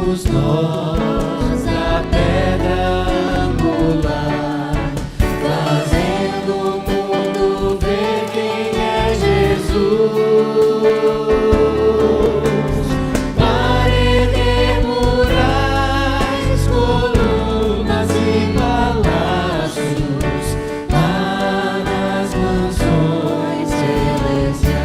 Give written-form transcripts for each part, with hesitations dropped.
somos nós a pedra angular, fazendo o mundo ver quem é Jesus. Parede, murais, colunas e palácios, lá nas mansões celestiais.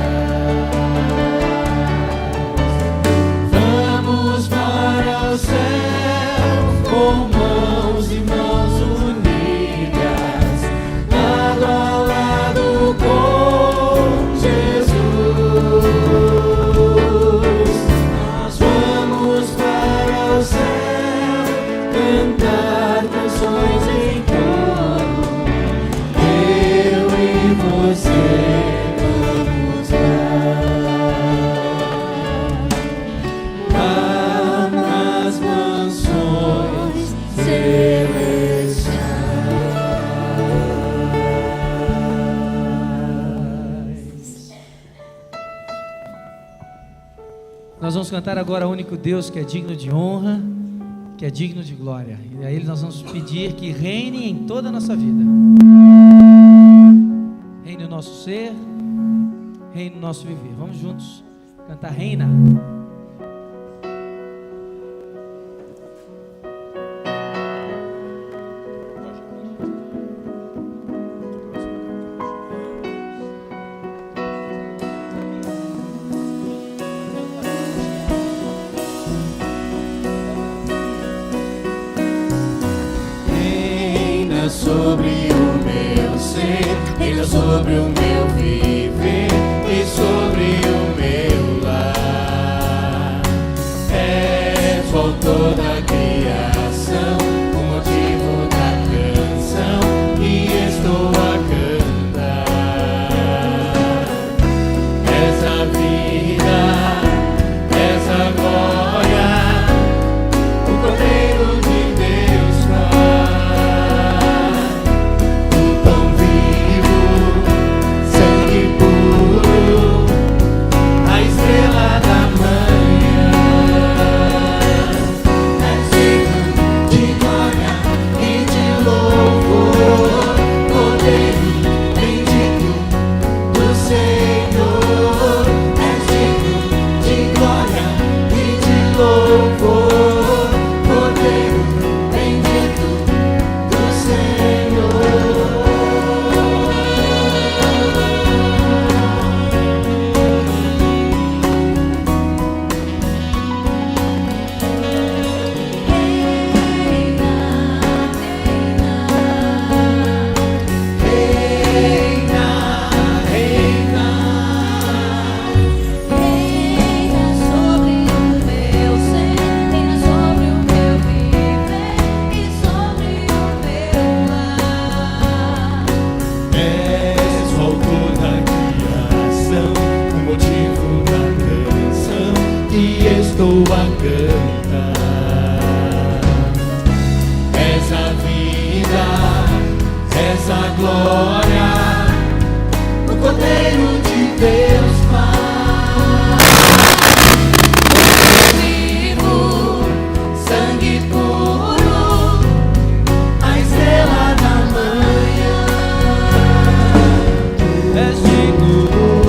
Vamos para o céu com mãos e mãos unidas, lado a lado com Jesus. Nós vamos para o céu cantar canções em coro, eu e você vamos lá nas mansões celestiais. Nós vamos cantar agora o único Deus que é digno de honra, que é digno de glória. E a Ele nós vamos pedir que reine em toda a nossa vida. Reine no nosso ser, reine no nosso viver. Vamos juntos cantar Reina. Reina sobre o meu ser, reina sobre o meu viver e sobre o meu lar. És o autor da criação, o motivo da canção e estou a cantar. És a vida, és a glória, o Cordeiro de Deus Pai, o pão vivo, sangue puro, a estrela da manhã. És digno de glória e de louvor, Cordeiro bendito do Senhor. És digno de glória e de louvor, Cordeiro bendito do Senhor. Reina, reina, Reina sobre o meu ser, reina sobre o meu viver e sobre o meu lar. és o autor da criação, o motivo da canção e estou a cantar. És a vida, és a glória, o Cordeiro de Deus Pai, vivo, sangue puro, a estrela da manhã. És digno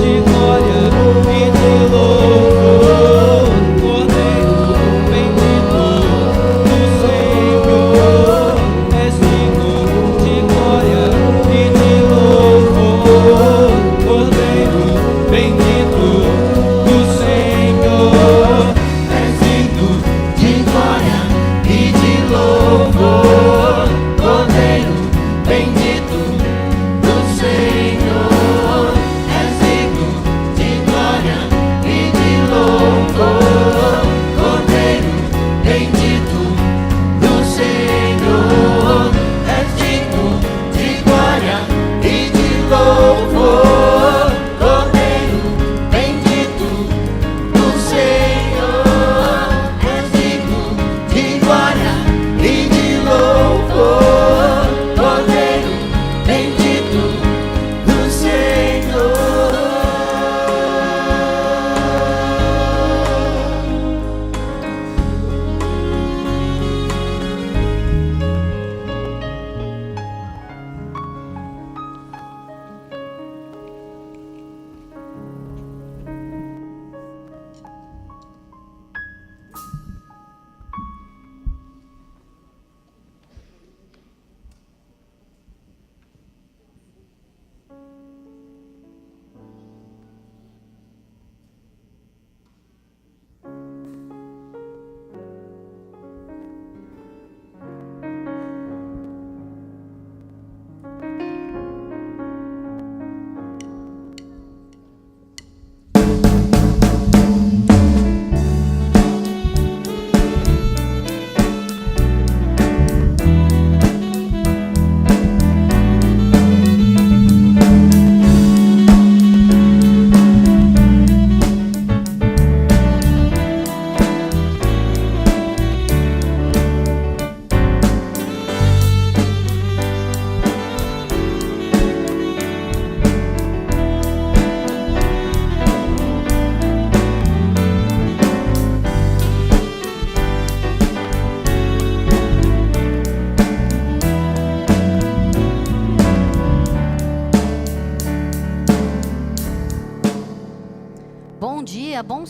de glória e de louvor, Cordeiro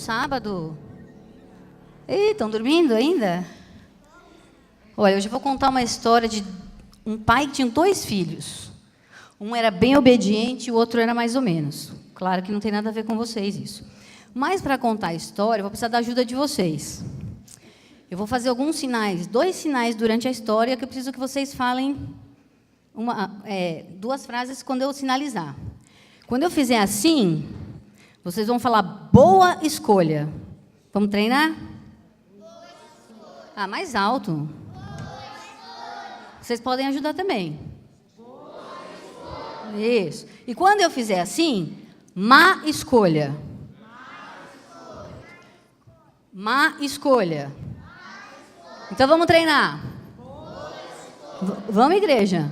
sábado? Ih, estão dormindo ainda? Olha, hoje eu vou contar uma história de um pai que tinha 2 filhos. Um era bem obediente e o outro era mais ou menos. Claro que não tem nada a ver com vocês isso. Mas para contar a história, eu vou precisar da ajuda de vocês. Eu vou fazer alguns sinais, 2 sinais durante a história, que eu preciso que vocês falem 2 frases quando eu sinalizar. Quando eu fizer assim, vocês vão falar boa escolha. Vamos treinar? Ah, mais alto. Vocês podem ajudar também. Isso. E quando eu fizer assim, má escolha. Má escolha. Então vamos treinar. Vamos, igreja.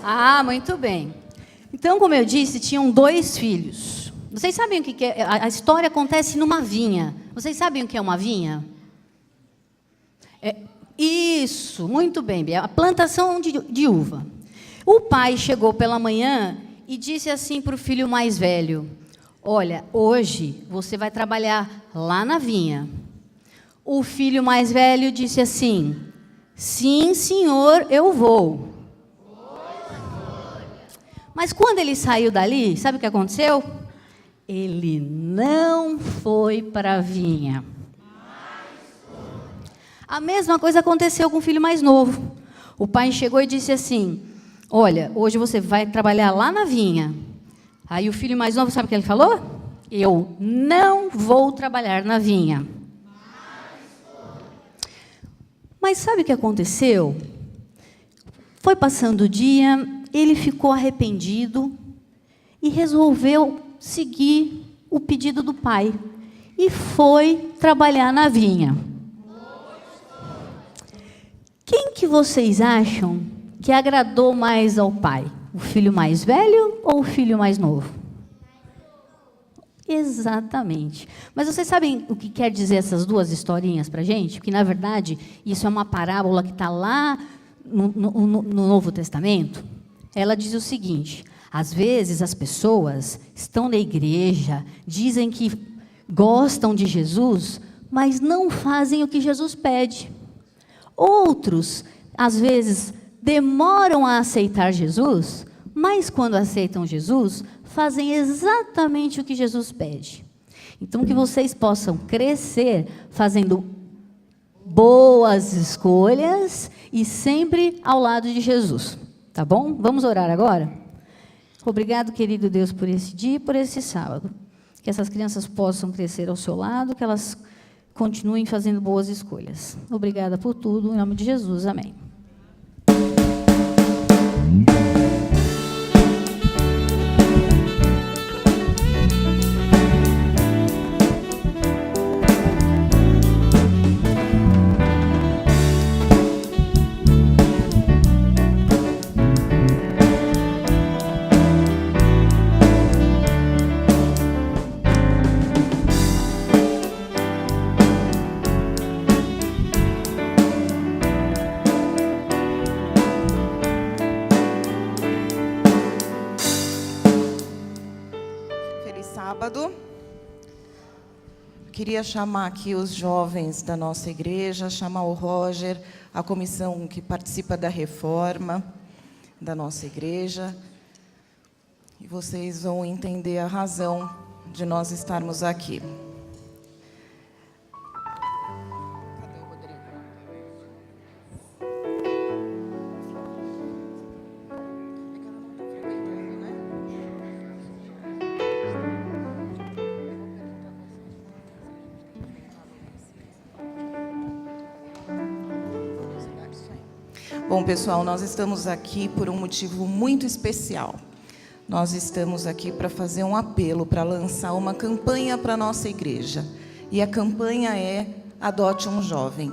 Ah, muito bem. Então, como eu disse, tinham 2 filhos. Vocês sabem o que é? A história acontece numa vinha. Vocês sabem o que é uma vinha? Isso, muito bem, Bia. A plantação de uva. O pai chegou pela manhã e disse assim para o filho mais velho: olha, hoje você vai trabalhar lá na vinha. O filho mais velho disse assim: sim, senhor, eu vou. Mas quando ele saiu dali, sabe o que aconteceu? Ele não foi para a vinha. A mesma coisa aconteceu com o filho mais novo. O pai chegou e disse assim: olha, hoje você vai trabalhar lá na vinha. Aí o filho mais novo, sabe o que ele falou? Eu não vou trabalhar na vinha. Mas sabe o que aconteceu? Foi passando o dia, ele ficou arrependido e resolveu seguir o pedido do pai. E foi trabalhar na vinha. Quem que vocês acham que agradou mais ao pai? O filho mais velho ou o filho mais novo? Exatamente. Mas vocês sabem o que quer dizer essas 2 historinhas para a gente? Porque, na verdade, isso é uma parábola que está lá no Novo Testamento. Ela diz o seguinte: às vezes as pessoas estão na igreja, dizem que gostam de Jesus, mas não fazem o que Jesus pede. Outros, às vezes, demoram a aceitar Jesus, mas quando aceitam Jesus, fazem exatamente o que Jesus pede. Então, que vocês possam crescer fazendo boas escolhas e sempre ao lado de Jesus. Tá bom? Vamos orar agora? Obrigado, querido Deus, por esse dia e por esse sábado. Que essas crianças possam crescer ao seu lado, que elas continuem fazendo boas escolhas. Obrigada por tudo, em nome de Jesus. Amém. Queria chamar aqui os jovens da nossa igreja, chamar o Roger, a comissão que participa da reforma da nossa igreja. E vocês vão entender a razão de nós estarmos aqui. Cadê o Rodrigo? É que ela não está frequentando, né? Bom, pessoal, nós estamos aqui por um motivo muito especial. Nós estamos aqui para fazer um apelo, para lançar uma campanha para a nossa igreja. E a campanha é Adote um Jovem.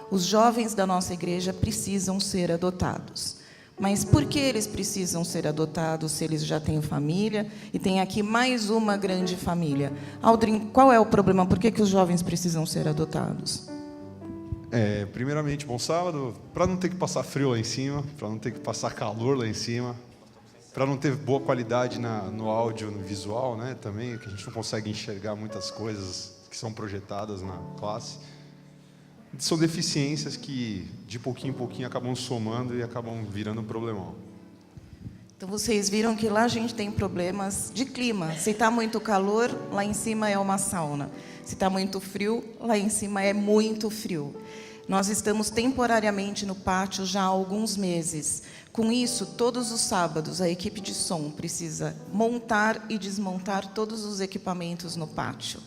Os jovens da nossa igreja precisam ser adotados. Mas por que eles precisam ser adotados se eles já têm família? E tem aqui mais uma grande família. Aldrin, qual é o problema? Por que os jovens precisam ser adotados? Primeiramente, bom sábado, para não ter que passar frio lá em cima, para não ter que passar calor lá em cima. para não ter boa qualidade no áudio, no visual, né, também, que a gente não consegue enxergar muitas coisas que são projetadas na classe. São deficiências que, de pouquinho em pouquinho, acabam somando e acabam virando um problemão. Então, vocês viram que lá a gente tem problemas de clima. Se está muito calor, lá em cima é uma sauna. Se está muito frio, lá em cima é muito frio. Nós estamos temporariamente no pátio já há alguns meses. Com isso, todos os sábados, a equipe de som precisa montar e desmontar todos os equipamentos no pátio,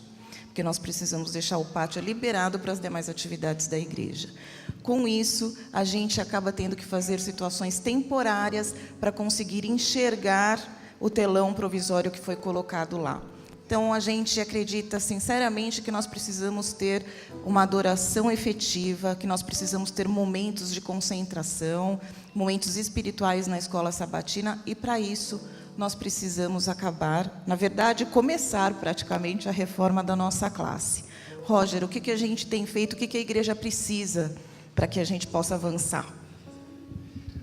porque nós precisamos deixar o pátio liberado para as demais atividades da igreja. Com isso, a gente acaba tendo que fazer situações temporárias para conseguir enxergar o telão provisório que foi colocado lá. Então, a gente acredita sinceramente que nós precisamos ter uma adoração efetiva, que nós precisamos ter momentos de concentração, momentos espirituais na escola sabatina, e para isso nós precisamos acabar, na verdade, começar praticamente a reforma da nossa classe. Roger, o que a gente tem feito, o que a igreja precisa para que a gente possa avançar?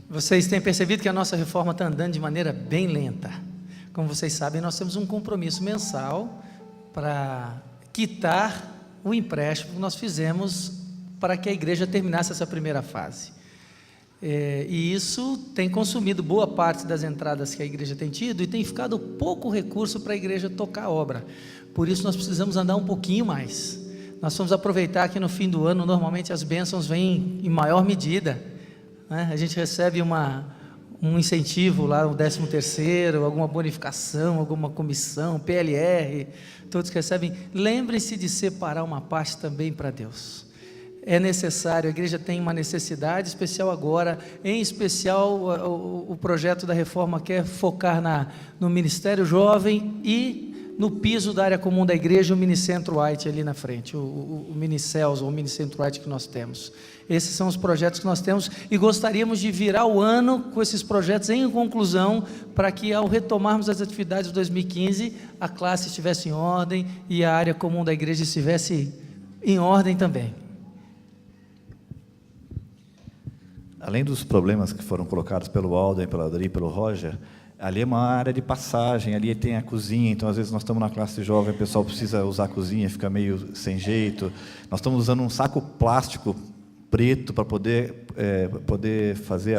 Vocês têm percebido que a nossa reforma está andando de maneira bem lenta. Como vocês sabem, nós temos um compromisso mensal para quitar o empréstimo que nós fizemos para que a igreja terminasse essa primeira fase. E isso tem consumido boa parte das entradas que a igreja tem tido e tem ficado pouco recurso para a igreja tocar a obra. Por isso nós precisamos andar um pouquinho mais. Nós vamos aproveitar que no fim do ano, normalmente as bênçãos vêm em maior medida, né? A gente recebe um incentivo lá, um 13º, alguma bonificação, alguma comissão, PLR, todos que recebem. Lembrem-se de separar uma parte também para Deus. É necessário, a igreja tem uma necessidade especial agora, em especial o projeto da reforma quer focar no Ministério Jovem e no piso da área comum da igreja, o Minicentro White ali na frente, o Minicels ou o Minicentro White que nós temos. Esses são os projetos que nós temos e gostaríamos de virar o ano com esses projetos em conclusão, para que ao retomarmos as atividades de 2015, a classe estivesse em ordem e a área comum da igreja estivesse em ordem também. Além dos problemas que foram colocados pelo Alden, pelo Adri, pelo Roger, ali é uma área de passagem, ali tem a cozinha, então às vezes nós estamos na classe jovem, o pessoal precisa usar a cozinha, fica meio sem jeito. Nós estamos usando um saco plástico preto para poder fazer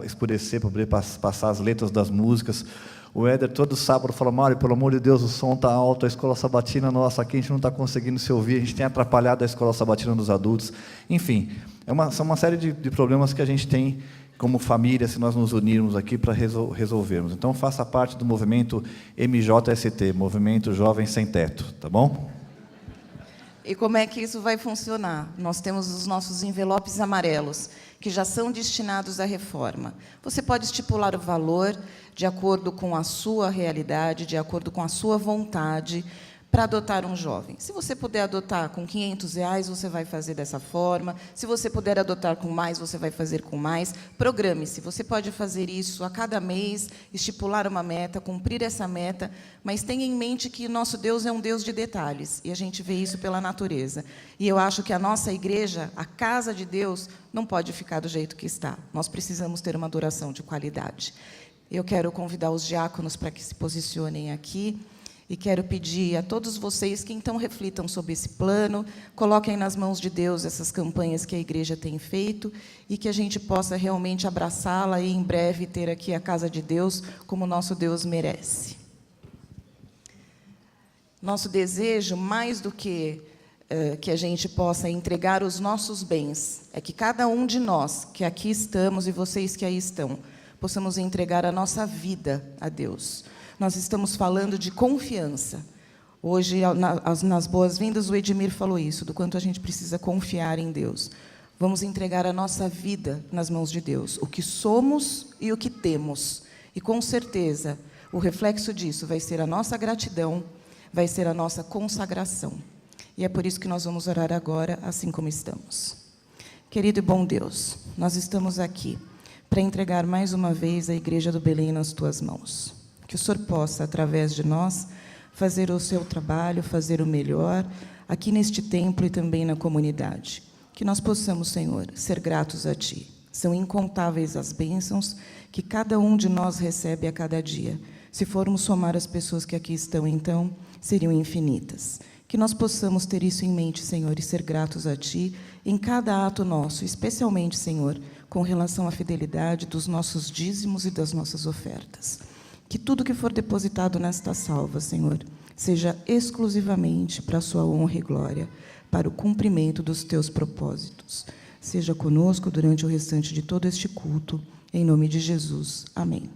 escurecer, para poder passar as letras das músicas. O Éder todo sábado fala: Mário, pelo amor de Deus, o som está alto, a escola sabatina nossa aqui a gente não está conseguindo se ouvir, a gente tem atrapalhado a escola sabatina dos adultos. Enfim, são uma série de problemas que a gente tem como família, se nós nos unirmos aqui para resolvermos. Então, faça parte do movimento MJST, Movimento Jovem Sem Teto, tá bom? E como é que isso vai funcionar? Nós temos os nossos envelopes amarelos, que já são destinados à reforma. Você pode estipular o valor de acordo com a sua realidade, de acordo com a sua vontade, para adotar um jovem. Se você puder adotar com R$500, você vai fazer dessa forma. Se você puder adotar com mais, você vai fazer com mais. Programe-se. Você pode fazer isso a cada mês, estipular uma meta, cumprir essa meta, mas tenha em mente que nosso Deus é um Deus de detalhes, e a gente vê isso pela natureza. E eu acho que a nossa igreja, a casa de Deus, não pode ficar do jeito que está. Nós precisamos ter uma adoração de qualidade. Eu quero convidar os diáconos para que se posicionem aqui. E quero pedir a todos vocês que então reflitam sobre esse plano, coloquem nas mãos de Deus essas campanhas que a igreja tem feito e que a gente possa realmente abraçá-la e em breve ter aqui a casa de Deus como nosso Deus merece. Nosso desejo, mais do que a gente possa entregar os nossos bens, é que cada um de nós que aqui estamos e vocês que aí estão, possamos entregar a nossa vida a Deus. Nós estamos falando de confiança. Hoje, nas boas-vindas, o Edmir falou isso, do quanto a gente precisa confiar em Deus. Vamos entregar a nossa vida nas mãos de Deus, o que somos e o que temos. E, com certeza, o reflexo disso vai ser a nossa gratidão, vai ser a nossa consagração. E é por isso que nós vamos orar agora, assim como estamos. Querido e bom Deus, nós estamos aqui para entregar mais uma vez a Igreja do Belém nas Tuas mãos. Que o Senhor possa, através de nós, fazer o seu trabalho, fazer o melhor, aqui neste templo e também na comunidade. Que nós possamos, Senhor, ser gratos a Ti, São incontáveis as bênçãos que cada um de nós recebe a cada dia. Se formos somar as pessoas que aqui estão, então, seriam infinitas. Que nós possamos ter isso em mente, Senhor, e ser gratos a Ti em cada ato nosso, especialmente, Senhor, com relação à fidelidade dos nossos dízimos e das nossas ofertas. Que tudo que for depositado nesta salva, Senhor, seja exclusivamente para a Sua honra e glória, para o cumprimento dos Teus propósitos. Seja conosco durante o restante de todo este culto, em nome de Jesus. Amém.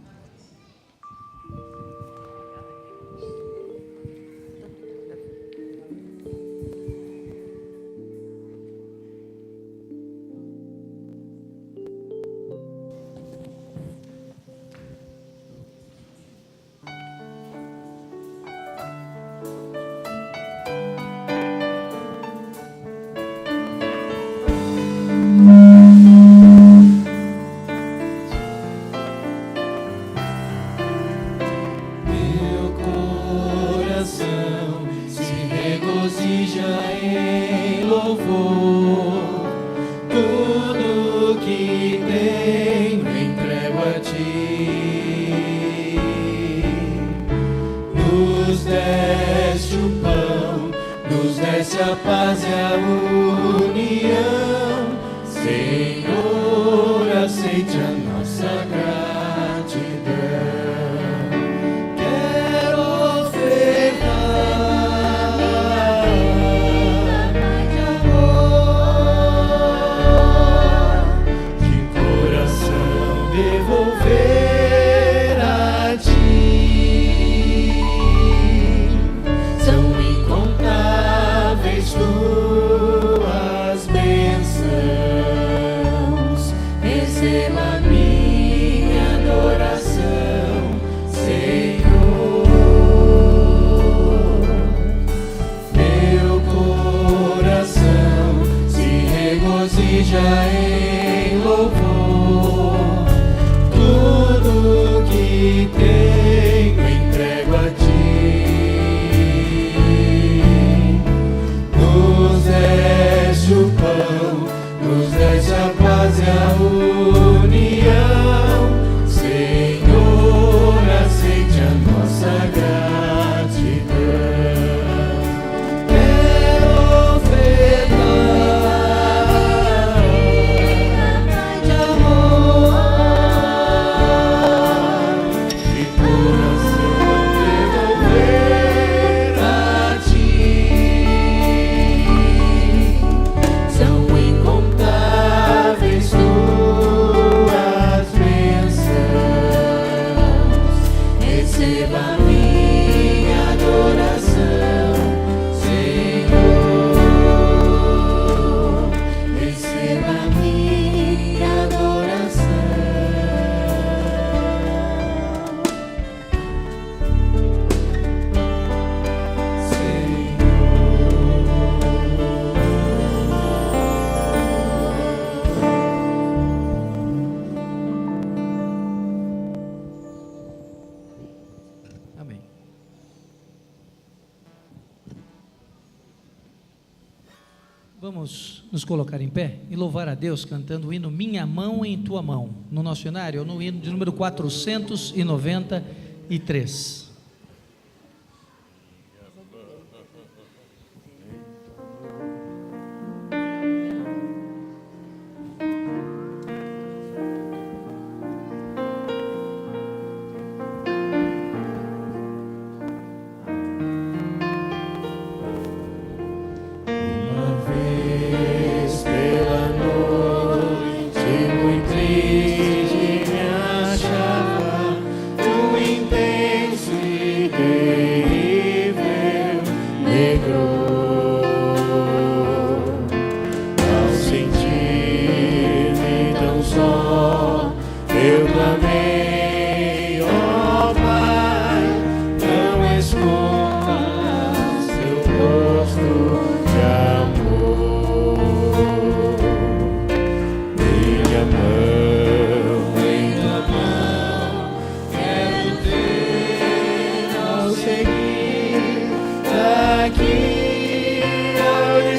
Vamos nos colocar em pé e louvar a Deus cantando o hino Minha Mão em Tua Mão, no nosso cenário, no hino de número 493.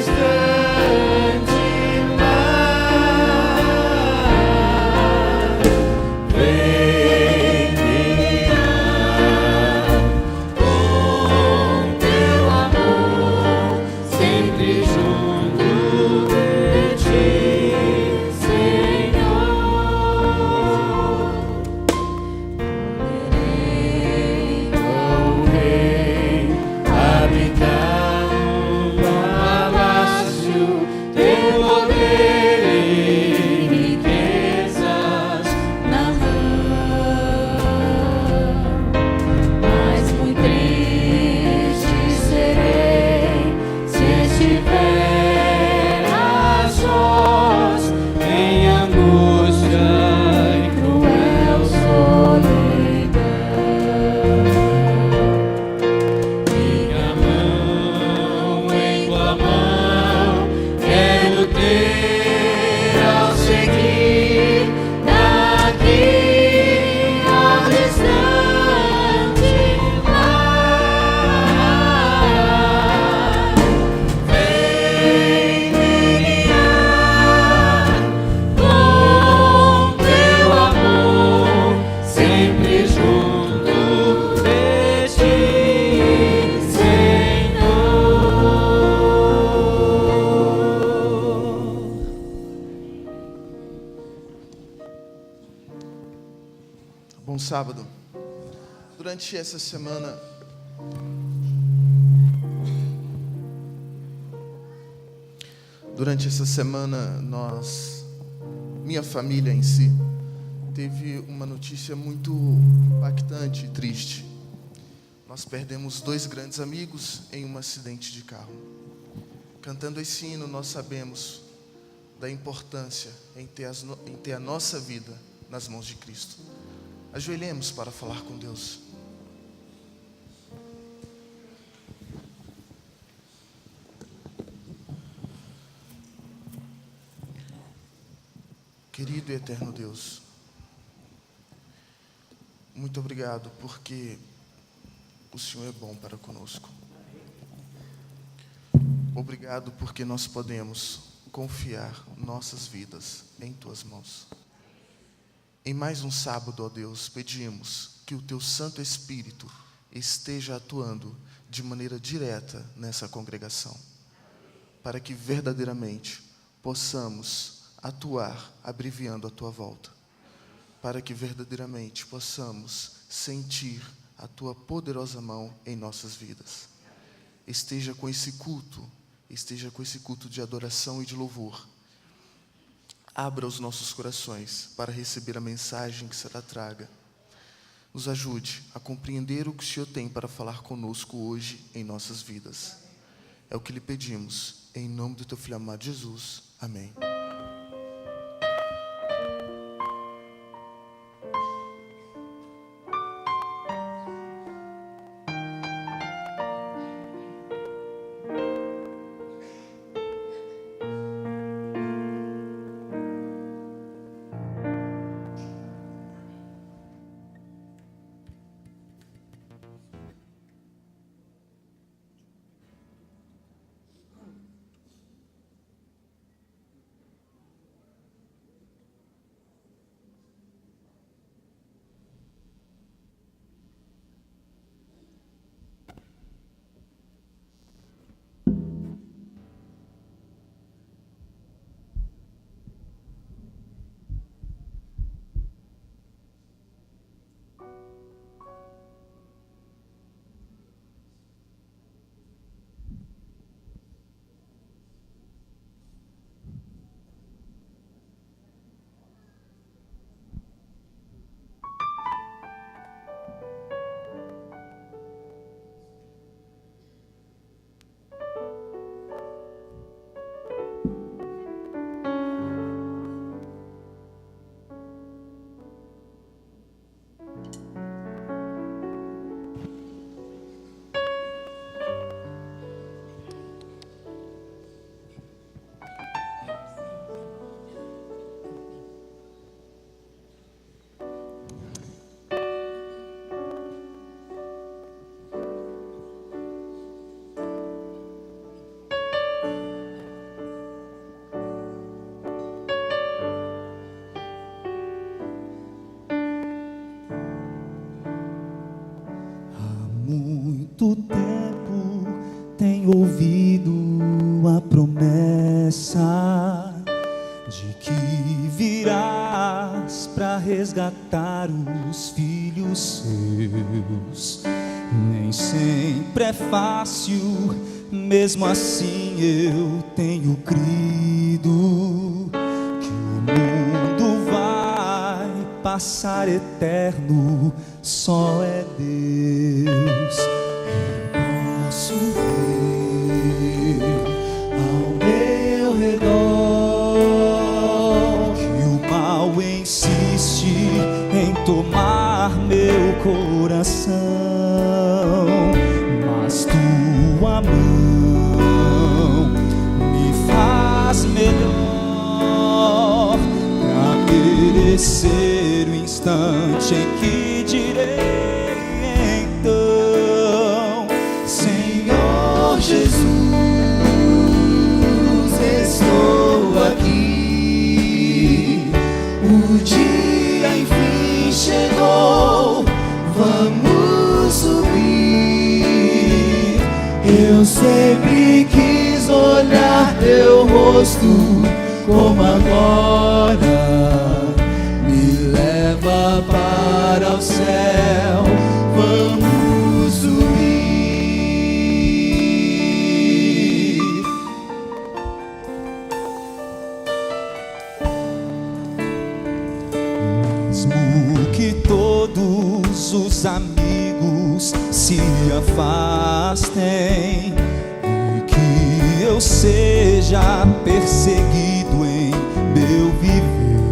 Distante mar. sábado. Durante essa semana, minha família em si, teve uma notícia muito impactante e triste. Nós perdemos 2 grandes amigos em um acidente de carro. Cantando esse hino, nós sabemos da importância em ter a nossa vida nas mãos de Cristo. Ajoelhemos para falar com Deus. Querido e eterno Deus, muito obrigado porque o Senhor é bom para conosco. Obrigado porque nós podemos confiar nossas vidas em Tuas mãos. Em mais um sábado, ó Deus, pedimos que o Teu Santo Espírito esteja atuando de maneira direta nessa congregação, para que verdadeiramente possamos atuar abreviando a Tua volta, para que verdadeiramente possamos sentir a Tua poderosa mão em nossas vidas. Esteja com esse culto de adoração e de louvor. Abra os nossos corações para receber a mensagem que será traga. Nos ajude a compreender o que o Senhor tem para falar conosco hoje em nossas vidas. É o que lhe pedimos, em nome do Teu Filho amado Jesus. Amém. Muito tempo tenho ouvido a promessa de que virás para resgatar os filhos seus. Nem sempre é fácil, mesmo assim eu tenho crido que o mundo vai passar eterno, só é Deus. Eu posso ver ao meu redor que o mal insiste em tomar meu coração, mas tua mão me faz melhor pra merecer o instante em que direi então: Senhor Jesus, estou aqui. O dia enfim chegou, vamos subir. Eu sempre quis olhar teu rosto como agora. Me leva para para o céu, vamos subir. Mesmo que todos os amigos se afastem e que eu seja perseguido em meu viver,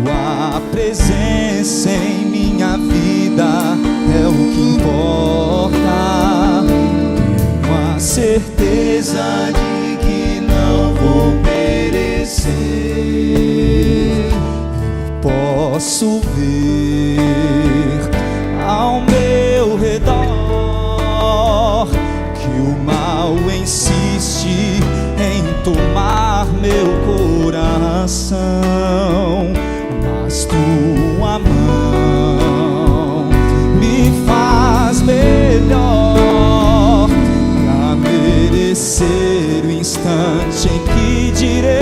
tua presença em minha vida é o que importa. Tenho a certeza de que não vou perecer. Posso ver ao meu redor que o mal insiste em tomar meu coração, mas tua mão me faz melhor pra merecer o instante em que direi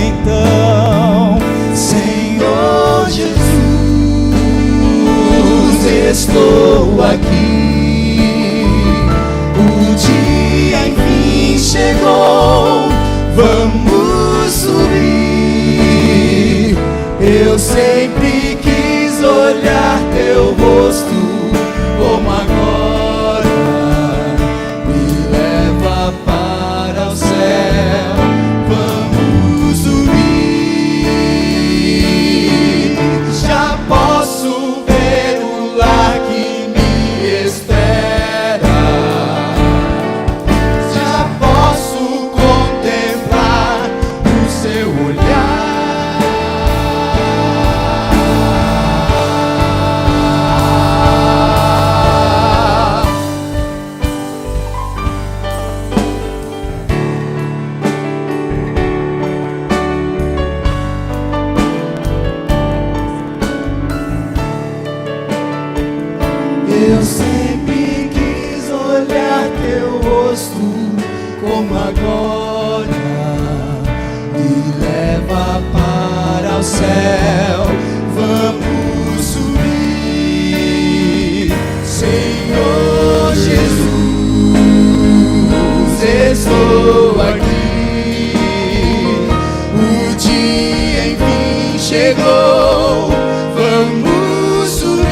então: Senhor Jesus, estou aqui. O dia enfim chegou, vamos subir. Eu sempre quis olhar teu rosto como agora. Me leva para o céu, vamos subir. Já posso ver o lar que me espera. Já posso contemplar o seu olhar. Eu sempre quis olhar teu rosto como agora. Me leva para o céu, vamos subir. Senhor Jesus, estou aqui. O dia enfim chegou, vamos subir.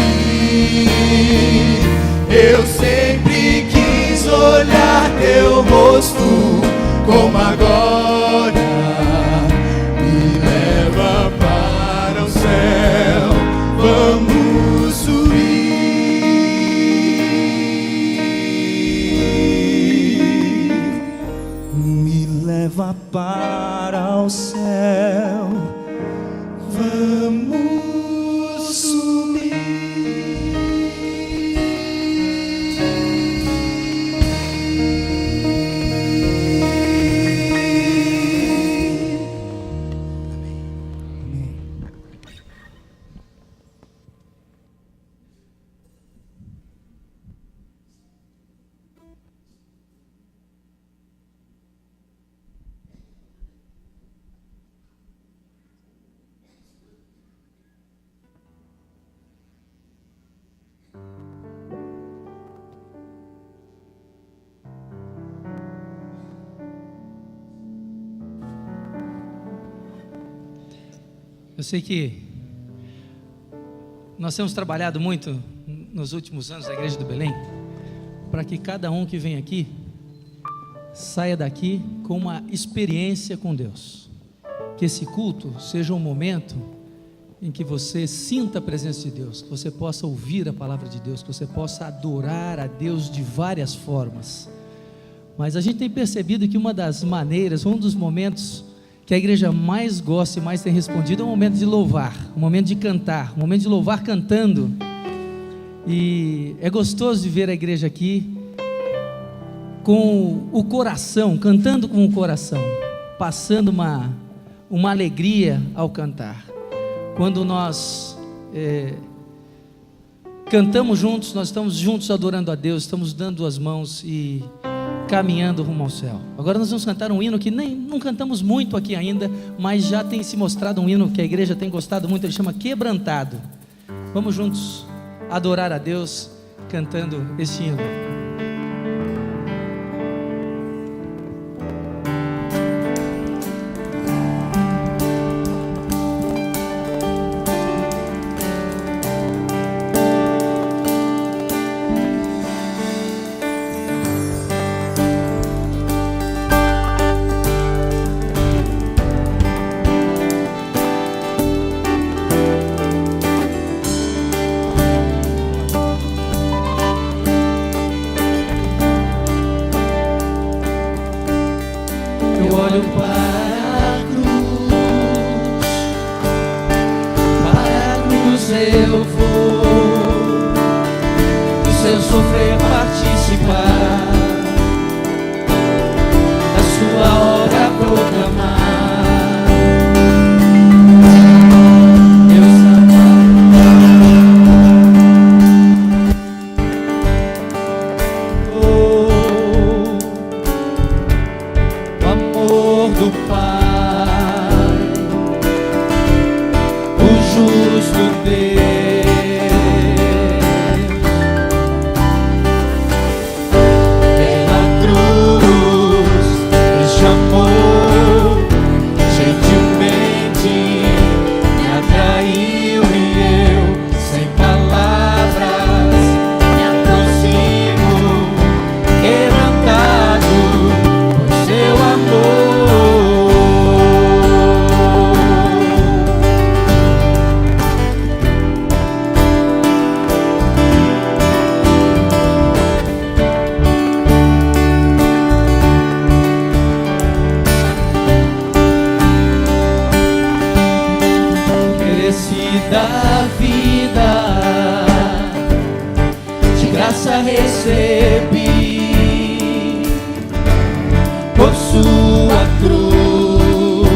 Eu sempre quis olhar teu rosto como agora. Me lva para o céu, vamos subir. Me leva para o céu, vamos subir. Eu sei que nós temos trabalhado muito nos últimos anos na Igreja do Belém para que cada um que vem aqui saia daqui com uma experiência com Deus. Que esse culto seja um momento em que você sinta a presença de Deus, que você possa ouvir a palavra de Deus, que você possa adorar a Deus de várias formas. Mas a gente tem percebido que uma das maneiras, um dos momentos que a igreja mais gosta e mais tem respondido é o momento de louvar, o momento de cantar, o momento de louvar cantando. E é gostoso de ver a igreja aqui com o coração, cantando com o coração, passando uma alegria ao cantar. Quando nós cantamos juntos, nós estamos juntos adorando a Deus, estamos dando as mãos e caminhando rumo ao céu. Agora nós vamos cantar um hino que não cantamos muito aqui ainda, mas já tem se mostrado um hino que a igreja tem gostado muito. Ele chama Quebrantado. Vamos juntos adorar a Deus cantando esse hino. Eu vou do seu sofrer participar, da sua obra proclamar. Deus o amor do Pai, o justo Deus. Da vida, de graça recebi, por sua cruz,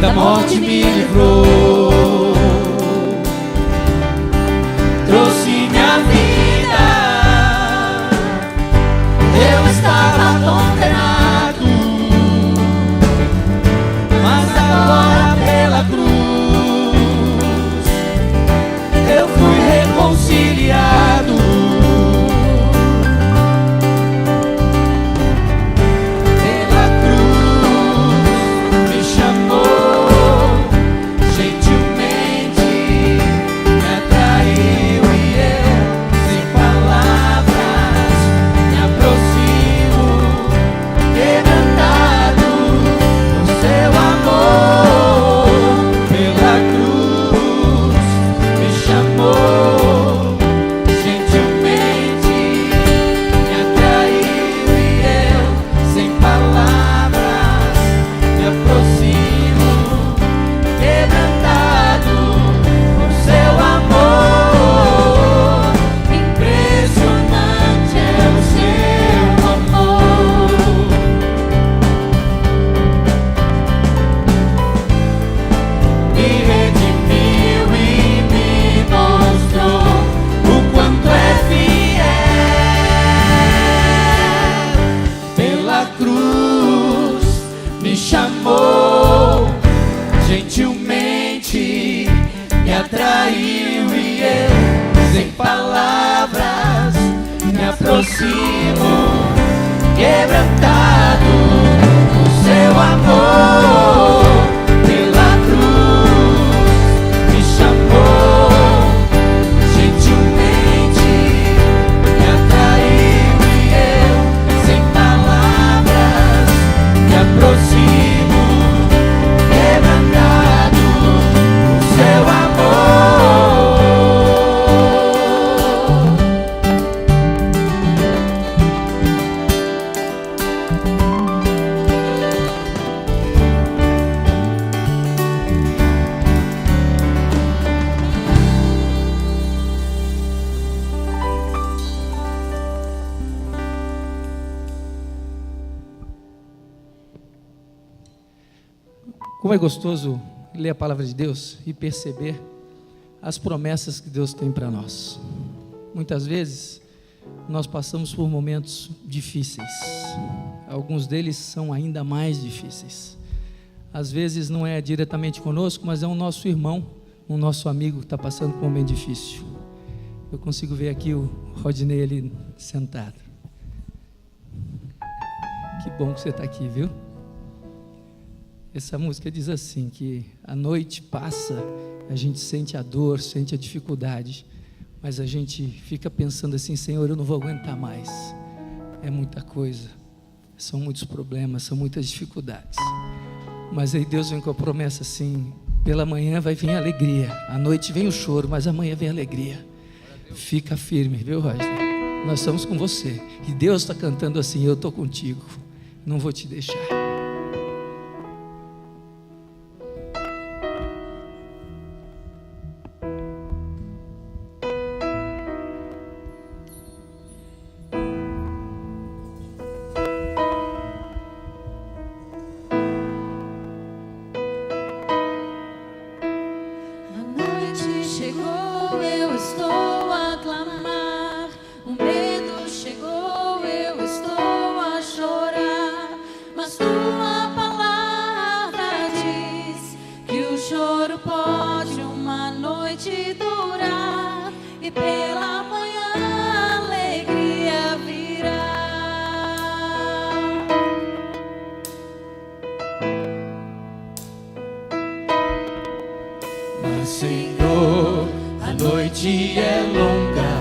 da morte me livrou, trouxe minha vida. Eu estava condenado, mas agora pela cruz eu fui reconciliado. Pela cruz me chamou, gentilmente me atraiu e eu, sem palavras, me aproximo, quebrantado por seu amor. Pela cruz me chamou, gentilmente me atraiu e eu, sem palavras, me aproximo, quebrantado por seu amor. Impressionante é o seu amor. Me redimiu e me mostrou o quanto é fiel. Pela cruz me chamou, gentilmente me atraiu e eu, sem palavras, me aproximo, quebrantado por seu amor. Pela cruz me chamou, gentilmente me atraiu e eu, sem palavras, me aproximo, quebrantado por seu amor. Como é gostoso ler a palavra de Deus e perceber as promessas que Deus tem para nós. Muitas vezes nós passamos por momentos difíceis. Alguns deles são ainda mais difíceis. Às vezes não é diretamente conosco, mas é um nosso irmão, um nosso amigo que está passando por um momento difícil. Eu consigo ver aqui o Rodney ali sentado. Que bom que você está aqui, viu? Essa música diz assim, que a noite passa, a gente sente a dor, sente a dificuldade, mas a gente fica pensando assim, Senhor, eu não vou aguentar mais. É muita coisa, são muitos problemas, são muitas dificuldades. Mas aí Deus vem com a promessa assim, pela manhã vai vir a alegria, à noite vem o choro, mas amanhã vem a alegria. Fica firme, viu, Roger? Nós estamos com você. E Deus está cantando assim, eu estou contigo, não vou te deixar. Senhor, a noite é longa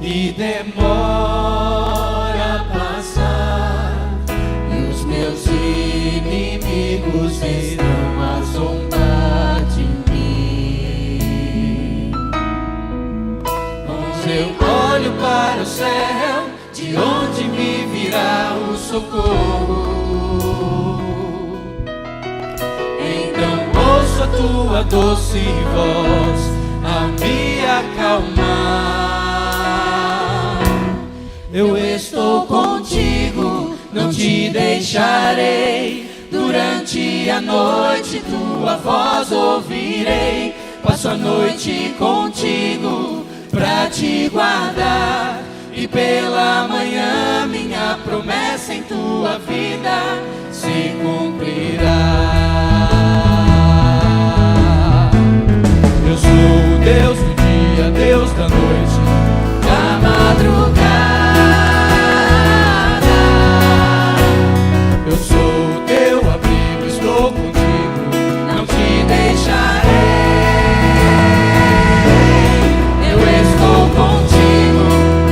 e demora a passar, e os meus inimigos virão a zombar de mim. Mas eu olho para o céu, de onde me virá o socorro. A tua doce voz a me acalmar. Eu estou contigo, não te deixarei. Durante a noite tua voz ouvirei. Passo a noite contigo pra te guardar, e pela manhã minha promessa em tua vida se cumprirá. Eu sou o Deus do dia, Deus da noite, da madrugada. Eu sou o teu abrigo, estou contigo, não te deixarei. Eu estou contigo,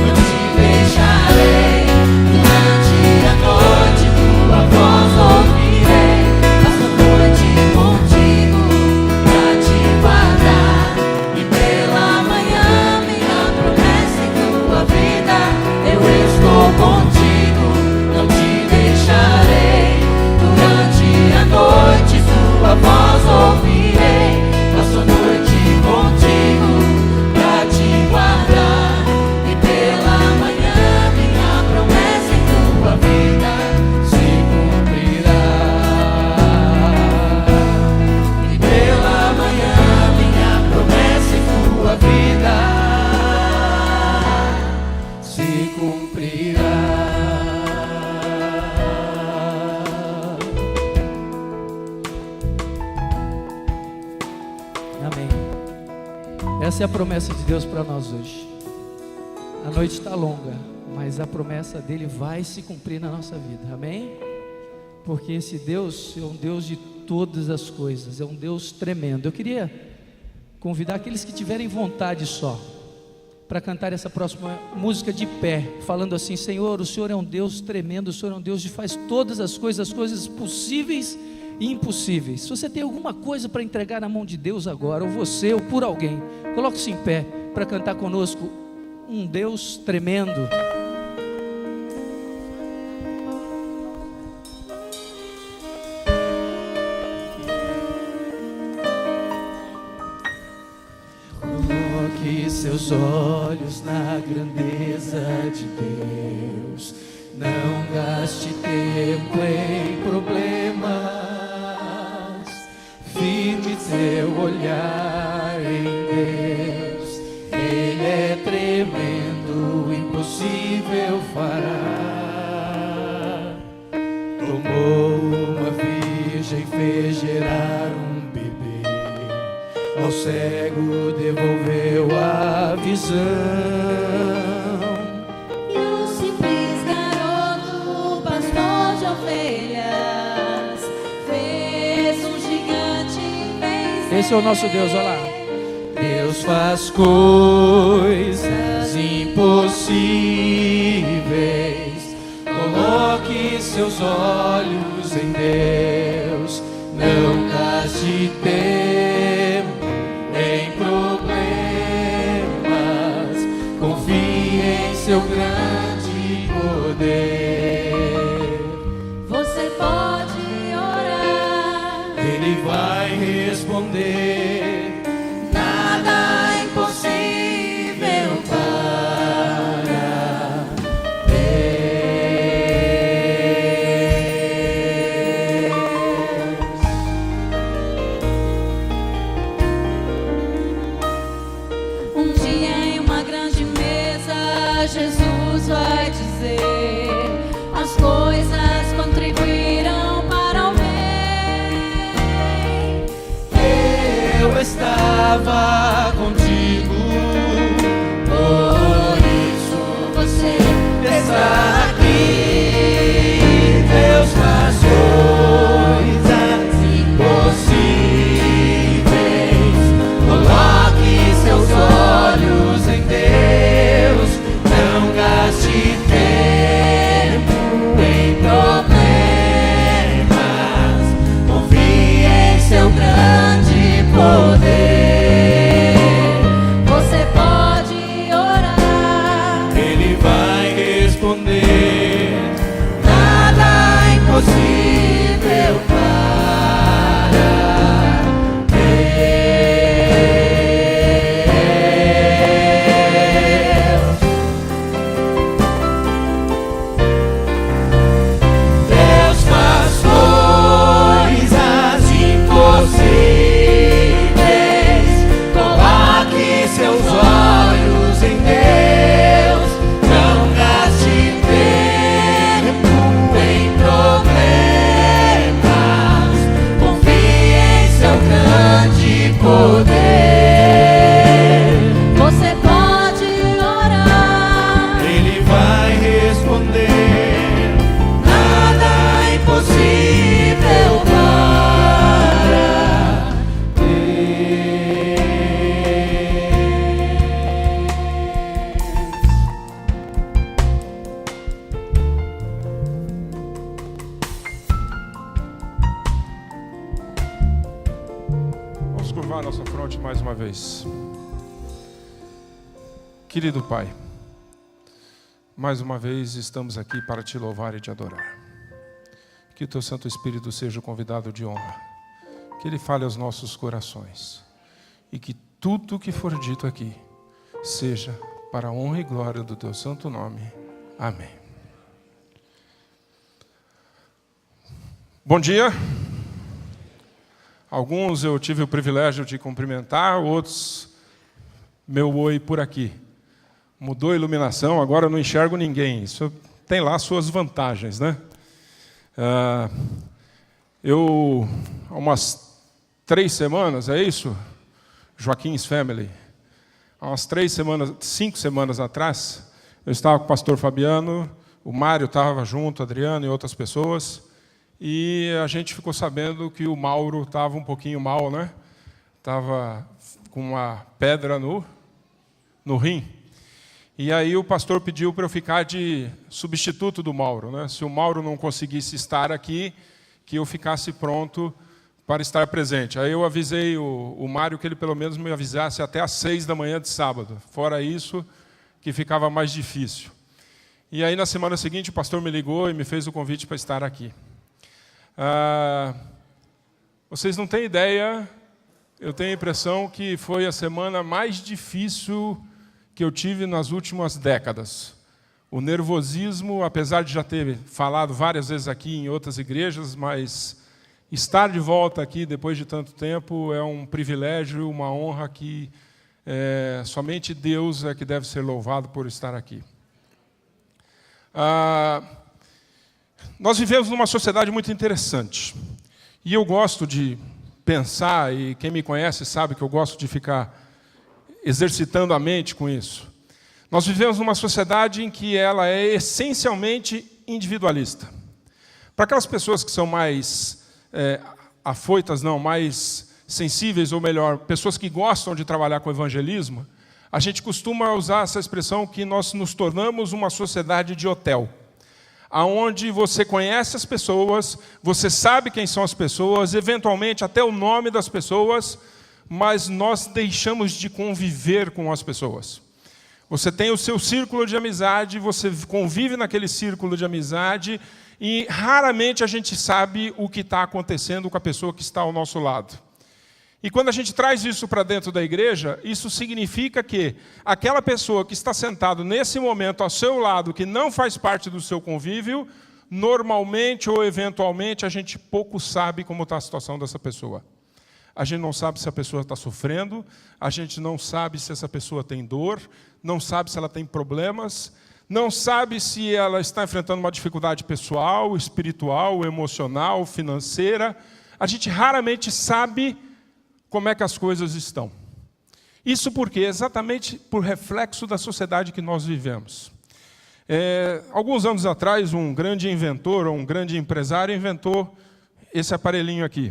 não te deixarei. Durante a noite tua voz ouvirei. Passo a noite contigo pra te guardar, e pela manhã minha promessa em tua vida. Eu estou contigo, não te deixarei. Durante a noite tua voz ouvirei. Passo a noite contigo pra te guardar, e pela manhã minha promessa em tua vida se cumprirá. E pela manhã minha promessa em tua vida se cumprirá. Amém. Essa é a promessa de Deus para nós hoje. A noite está longa, mas a promessa dele vai se cumprir na nossa vida. Amém? Porque esse Deus é um Deus de todas as coisas, é um Deus tremendo. Eu queria convidar aqueles que tiverem vontade só para cantar essa próxima música de pé, falando assim: Senhor, o Senhor é um Deus tremendo, o Senhor é um Deus que faz todas as coisas possíveis e impossíveis. Se você tem alguma coisa para entregar na mão de Deus agora, ou você ou por alguém, coloque-se em pé para cantar conosco um Deus tremendo. Coloque seus olhos na grandeza de Deus. Não gaste tempo em problemas. Firme seu olhar em Deus. Ele é tremendo, impossível cego devolveu a visão. E um simples garoto, pastor de ovelhas, fez um gigante vencer. Esse é o nosso Deus, olha lá. Deus faz coisas impossíveis. Coloque seus olhos em Deus. Não gaste tempo em problemas. Confie em seu grande poder. Você pode orar, Ele vai responder. Nada é impossível para Deus. um dia em uma grande mesa, Jesus vai dizer: as coisas contribuíram para o bem. Eu estava contigo, por isso Você está aqui. Deus faz coisas impossíveis. Coloque seus olhos em Deus. Não gaste tempo em problemas. Confie em seu grande poder. Você pode orar, Ele vai responder. Nada é impossível para Deus. Deus faz coisas impossíveis. Coloque seus olhos em Deus. Não gaste tempo em problemas. Confie em seu grande poder. você pode orar. Ele vai responder. Nada é impossível para Vamos curvar nossa fronte mais uma vez. Querido Pai, mais uma vez estamos aqui para te louvar e te adorar. Que o teu Santo Espírito seja o convidado de honra. Que ele fale aos nossos corações. E que tudo que for dito aqui seja para a honra e glória do teu santo nome. Amém. Bom dia. Alguns eu tive o privilégio de cumprimentar, outros meu oi por aqui. Mudou a iluminação, agora eu não enxergo ninguém. Isso tem lá suas vantagens, né? Eu, há umas 3 semanas, é isso? Joaquim's Family. Há umas 5 semanas atrás, eu estava com o pastor Fabiano, o Mário estava junto, Adriano e outras pessoas, e a gente ficou sabendo que o Mauro estava um pouquinho mal, né? Estava com uma pedra no rim. E aí o pastor pediu para eu ficar de substituto do Mauro, né? Se o Mauro não conseguisse estar aqui, que eu ficasse pronto para estar presente. Aí eu avisei o Mário que ele pelo menos me avisasse até às 6 da manhã de sábado. Fora isso, que ficava mais difícil. E aí na semana seguinte o pastor me ligou e me fez o convite para estar aqui. Vocês não têm ideia, eu tenho a impressão que foi a semana mais difícil que eu tive nas últimas décadas. O nervosismo, apesar de já ter falado várias vezes aqui em outras igrejas, mas estar de volta aqui depois de tanto tempo é um privilégio, uma honra que somente Deus é que deve ser louvado por estar aqui. Nós vivemos numa sociedade muito interessante. E eu gosto de pensar, e quem me conhece sabe que eu gosto de ficar exercitando a mente com isso. Nós vivemos numa sociedade em que ela é essencialmente individualista. Para aquelas pessoas que são mais afoitas, não, mais sensíveis, ou melhor, pessoas que gostam de trabalhar com evangelismo, a gente costuma usar essa expressão que nós nos tornamos uma sociedade de hotel, aonde você conhece as pessoas, você sabe quem são as pessoas, eventualmente até o nome das pessoas, mas nós deixamos de conviver com as pessoas. Você tem o seu círculo de amizade, você convive naquele círculo de amizade e raramente a gente sabe o que está acontecendo com a pessoa que está ao nosso lado. E quando a gente traz isso para dentro da igreja, isso significa que aquela pessoa que está sentada nesse momento ao seu lado, que não faz parte do seu convívio, normalmente ou eventualmente a gente pouco sabe como está a situação dessa pessoa. A gente não sabe se a pessoa está sofrendo, a gente não sabe se essa pessoa tem dor, não sabe se ela tem problemas, não sabe se ela está enfrentando uma dificuldade pessoal, espiritual, emocional, financeira. A gente raramente sabe como é que as coisas estão. Isso porque exatamente por reflexo da sociedade que nós vivemos. Alguns anos atrás, um grande inventor, ou um grande empresário, inventou esse aparelhinho aqui,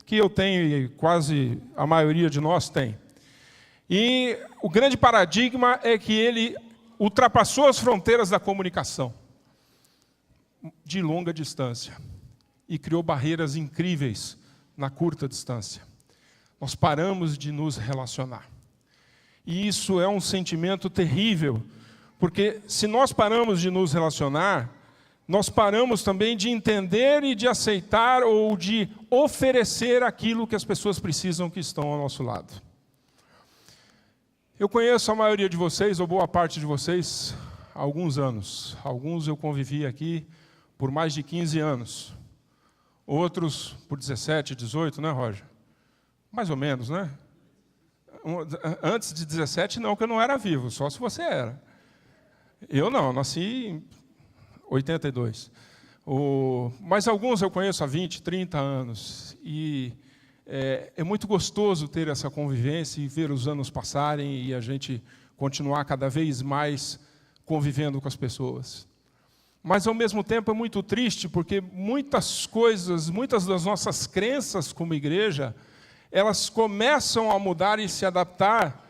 que eu tenho e quase a maioria de nós tem. E o grande paradigma é que ele ultrapassou as fronteiras da comunicação de longa distância e criou barreiras incríveis na curta distância. Nós paramos de nos relacionar. E isso é um sentimento terrível, porque se nós paramos de nos relacionar, nós paramos também de entender e de aceitar ou de oferecer aquilo que as pessoas precisam que estão ao nosso lado. Eu conheço a maioria de vocês, ou boa parte de vocês, há alguns anos. Alguns eu convivi aqui por mais de 15 anos. Outros por 17, 18, né, Roger? Mais ou menos, né? Antes de 17, não, que eu não era vivo, só se você era. Eu não, nasci em 82. Mas alguns eu conheço há 20, 30 anos. E é muito gostoso ter essa convivência e ver os anos passarem e a gente continuar cada vez mais convivendo com as pessoas. Mas, ao mesmo tempo, é muito triste, porque muitas coisas, muitas das nossas crenças como igreja, elas começam a mudar e se adaptar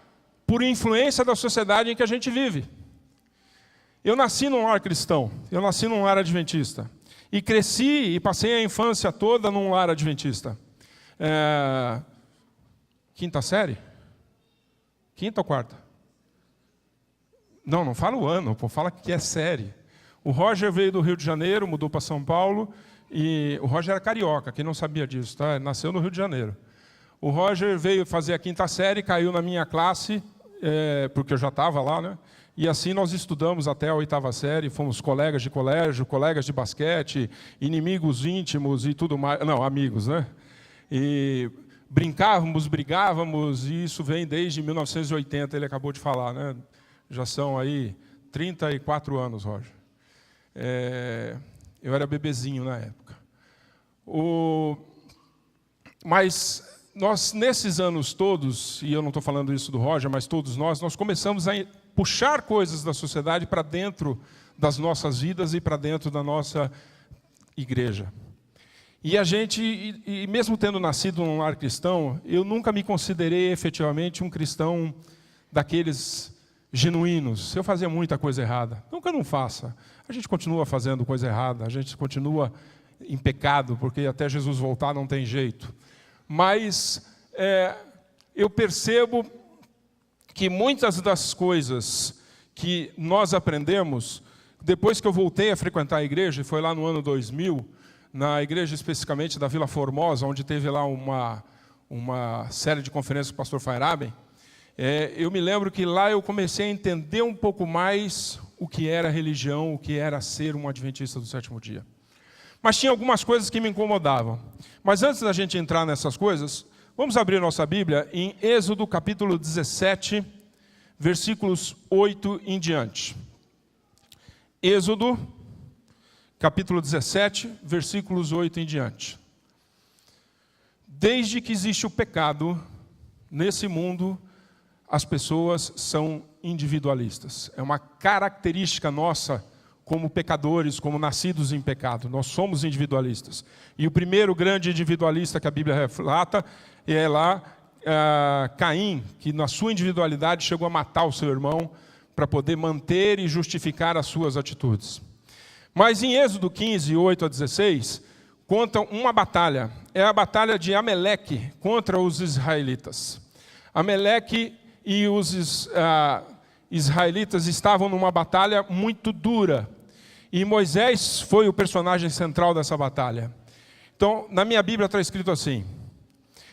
por influência da sociedade em que a gente vive. Eu nasci num lar cristão, eu nasci num lar adventista. E cresci e passei a infância toda num lar adventista. Quinta série? Quinta ou quarta? Não fala o ano, fala que é série. O Roger veio do Rio de Janeiro, mudou para São Paulo, e o Roger era carioca, quem não sabia disso, tá? Ele nasceu no Rio de Janeiro. O Roger veio fazer a quinta série, caiu na minha classe, porque eu já estava lá, né? E assim nós estudamos até a oitava série, fomos colegas de colégio, colegas de basquete, inimigos íntimos e tudo mais. Não, amigos, né? E brincávamos, brigávamos, e isso vem desde 1980, ele acabou de falar, né? Já são aí 34 anos, Roger. Eu era bebezinho na época. Mas nós, nesses anos todos, e eu não estou falando isso do Roger, mas todos nós começamos a puxar coisas da sociedade para dentro das nossas vidas e para dentro da nossa igreja. E a gente, e mesmo tendo nascido num lar cristão, eu nunca me considerei efetivamente um cristão daqueles genuínos. Eu fazia muita coisa errada. Não que eu não faça. A gente continua fazendo coisa errada, a gente continua em pecado, porque até Jesus voltar não tem jeito. Mas eu percebo que muitas das coisas que nós aprendemos, depois que eu voltei a frequentar a igreja, e foi lá no ano 2000, na igreja especificamente da Vila Formosa, onde teve lá uma série de conferências com o pastor Feiraben, eu me lembro que lá eu comecei a entender um pouco mais o que era religião, o que era ser um adventista do sétimo dia. Mas tinha algumas coisas que me incomodavam. Mas antes da gente entrar nessas coisas, vamos abrir nossa Bíblia em Êxodo capítulo 17, versículos 8 em diante. Êxodo capítulo 17, versículos 8 em diante. Desde que existe o pecado, nesse mundo, as pessoas são individualistas. É uma característica nossa como pecadores, como nascidos em pecado. Nós somos individualistas. E o primeiro grande individualista que a Bíblia relata é lá Caim, que na sua individualidade chegou a matar o seu irmão para poder manter e justificar as suas atitudes. Mas em Êxodo 15, 8 a 16, conta uma batalha. É a batalha de Ameleque contra os israelitas. Ameleque e os israelitas estavam numa batalha muito dura. E Moisés foi o personagem central dessa batalha. Então, na minha Bíblia está escrito assim: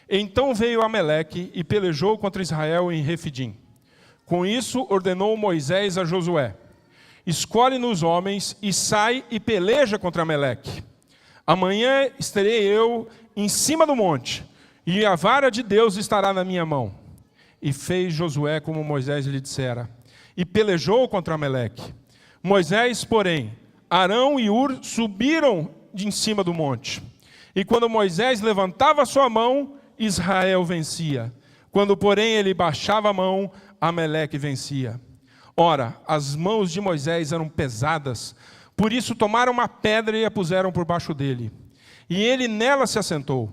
então veio Ameleque e pelejou contra Israel em Refidim. Com isso, ordenou Moisés a Josué: escolhe-nos homens e sai e peleja contra Ameleque. Amanhã estarei eu em cima do monte, e a vara de Deus estará na minha mão. E fez Josué como Moisés lhe dissera, e pelejou contra Ameleque. Moisés, porém, Arão e Ur subiram de em cima do monte. E quando Moisés levantava a sua mão, Israel vencia. Quando, porém, ele baixava a mão, Ameleque vencia. Ora, as mãos de Moisés eram pesadas, por isso tomaram uma pedra e a puseram por baixo dele. E ele nela se assentou.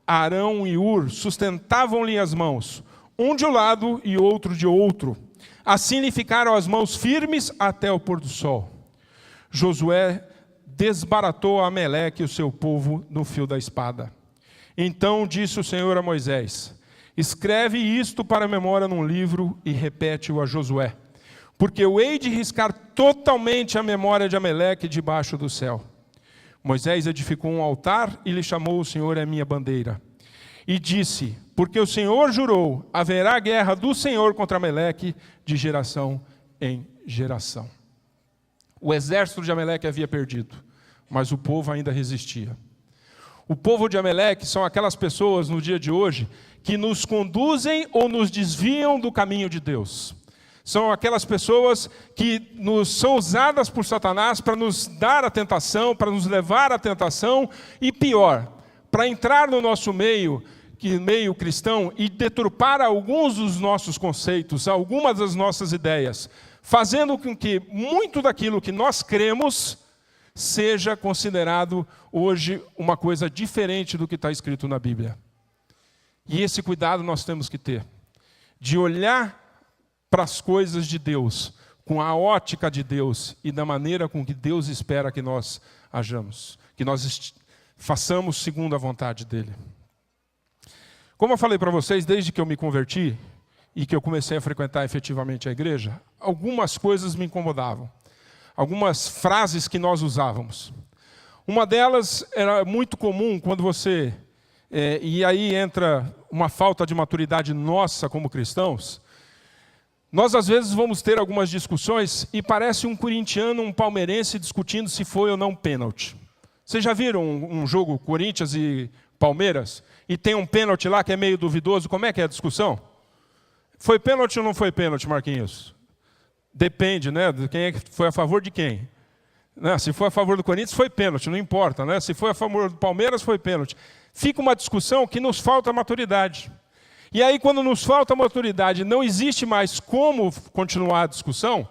Arão e Ur sustentavam-lhe as mãos, um de um lado e outro de outro. Assim lhe ficaram as mãos firmes até o pôr do sol. Josué desbaratou a Ameleque e o seu povo no fio da espada. Então disse o Senhor a Moisés: escreve isto para a memória num livro e repete-o a Josué, porque eu hei de riscar totalmente a memória de Ameleque debaixo do céu. Moisés edificou um altar e lhe chamou: o Senhor é a minha bandeira. E disse: porque o Senhor jurou, haverá guerra do Senhor contra Ameleque de geração em geração. O exército de Ameleque havia perdido, mas o povo ainda resistia. O povo de Ameleque são aquelas pessoas no dia de hoje que nos conduzem ou nos desviam do caminho de Deus. São aquelas pessoas que são usadas por Satanás para nos dar a tentação, para nos levar à tentação e pior, para entrar no nosso meio cristão e deturpar alguns dos nossos conceitos, algumas das nossas ideias, fazendo com que muito daquilo que nós cremos seja considerado hoje uma coisa diferente do que está escrito na Bíblia. E esse cuidado nós temos que ter, de olhar para as coisas de Deus, com a ótica de Deus e da maneira com que Deus espera que nós hajamos, que nós façamos segundo a vontade dEle. Como eu falei para vocês, desde que eu me converti e que eu comecei a frequentar efetivamente a igreja, algumas coisas me incomodavam. Algumas frases que nós usávamos. Uma delas era muito comum quando você... e aí entra uma falta de maturidade nossa como cristãos. Nós às vezes vamos ter algumas discussões e parece um corintiano, um palmeirense discutindo se foi ou não pênalti. Vocês já viram um jogo Corinthians e Palmeiras? E tem um pênalti lá que é meio duvidoso. Como é que é a discussão? Foi pênalti ou não foi pênalti, Marquinhos? Depende, né? De quem é que foi a favor de quem. Né? Se for a favor do Corinthians, foi pênalti, não importa. Né? Se foi a favor do Palmeiras, foi pênalti. Fica uma discussão que nos falta maturidade. E aí, quando nos falta maturidade, não existe mais como continuar a discussão,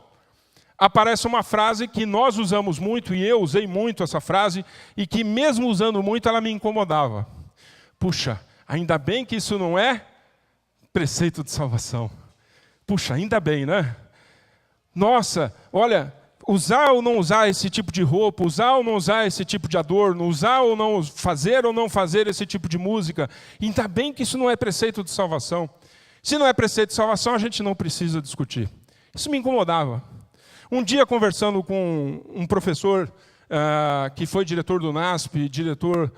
aparece uma frase que nós usamos muito, e eu usei muito essa frase, e que mesmo usando muito, ela me incomodava. Puxa, ainda bem que isso não é preceito de salvação. Puxa, ainda bem, né? Nossa, olha, usar ou não usar esse tipo de roupa, usar ou não usar esse tipo de adorno, usar ou não fazer esse tipo de música, ainda bem que isso não é preceito de salvação. Se não é preceito de salvação, a gente não precisa discutir. Isso me incomodava. Um dia, conversando com um professor que foi diretor do NASP, diretor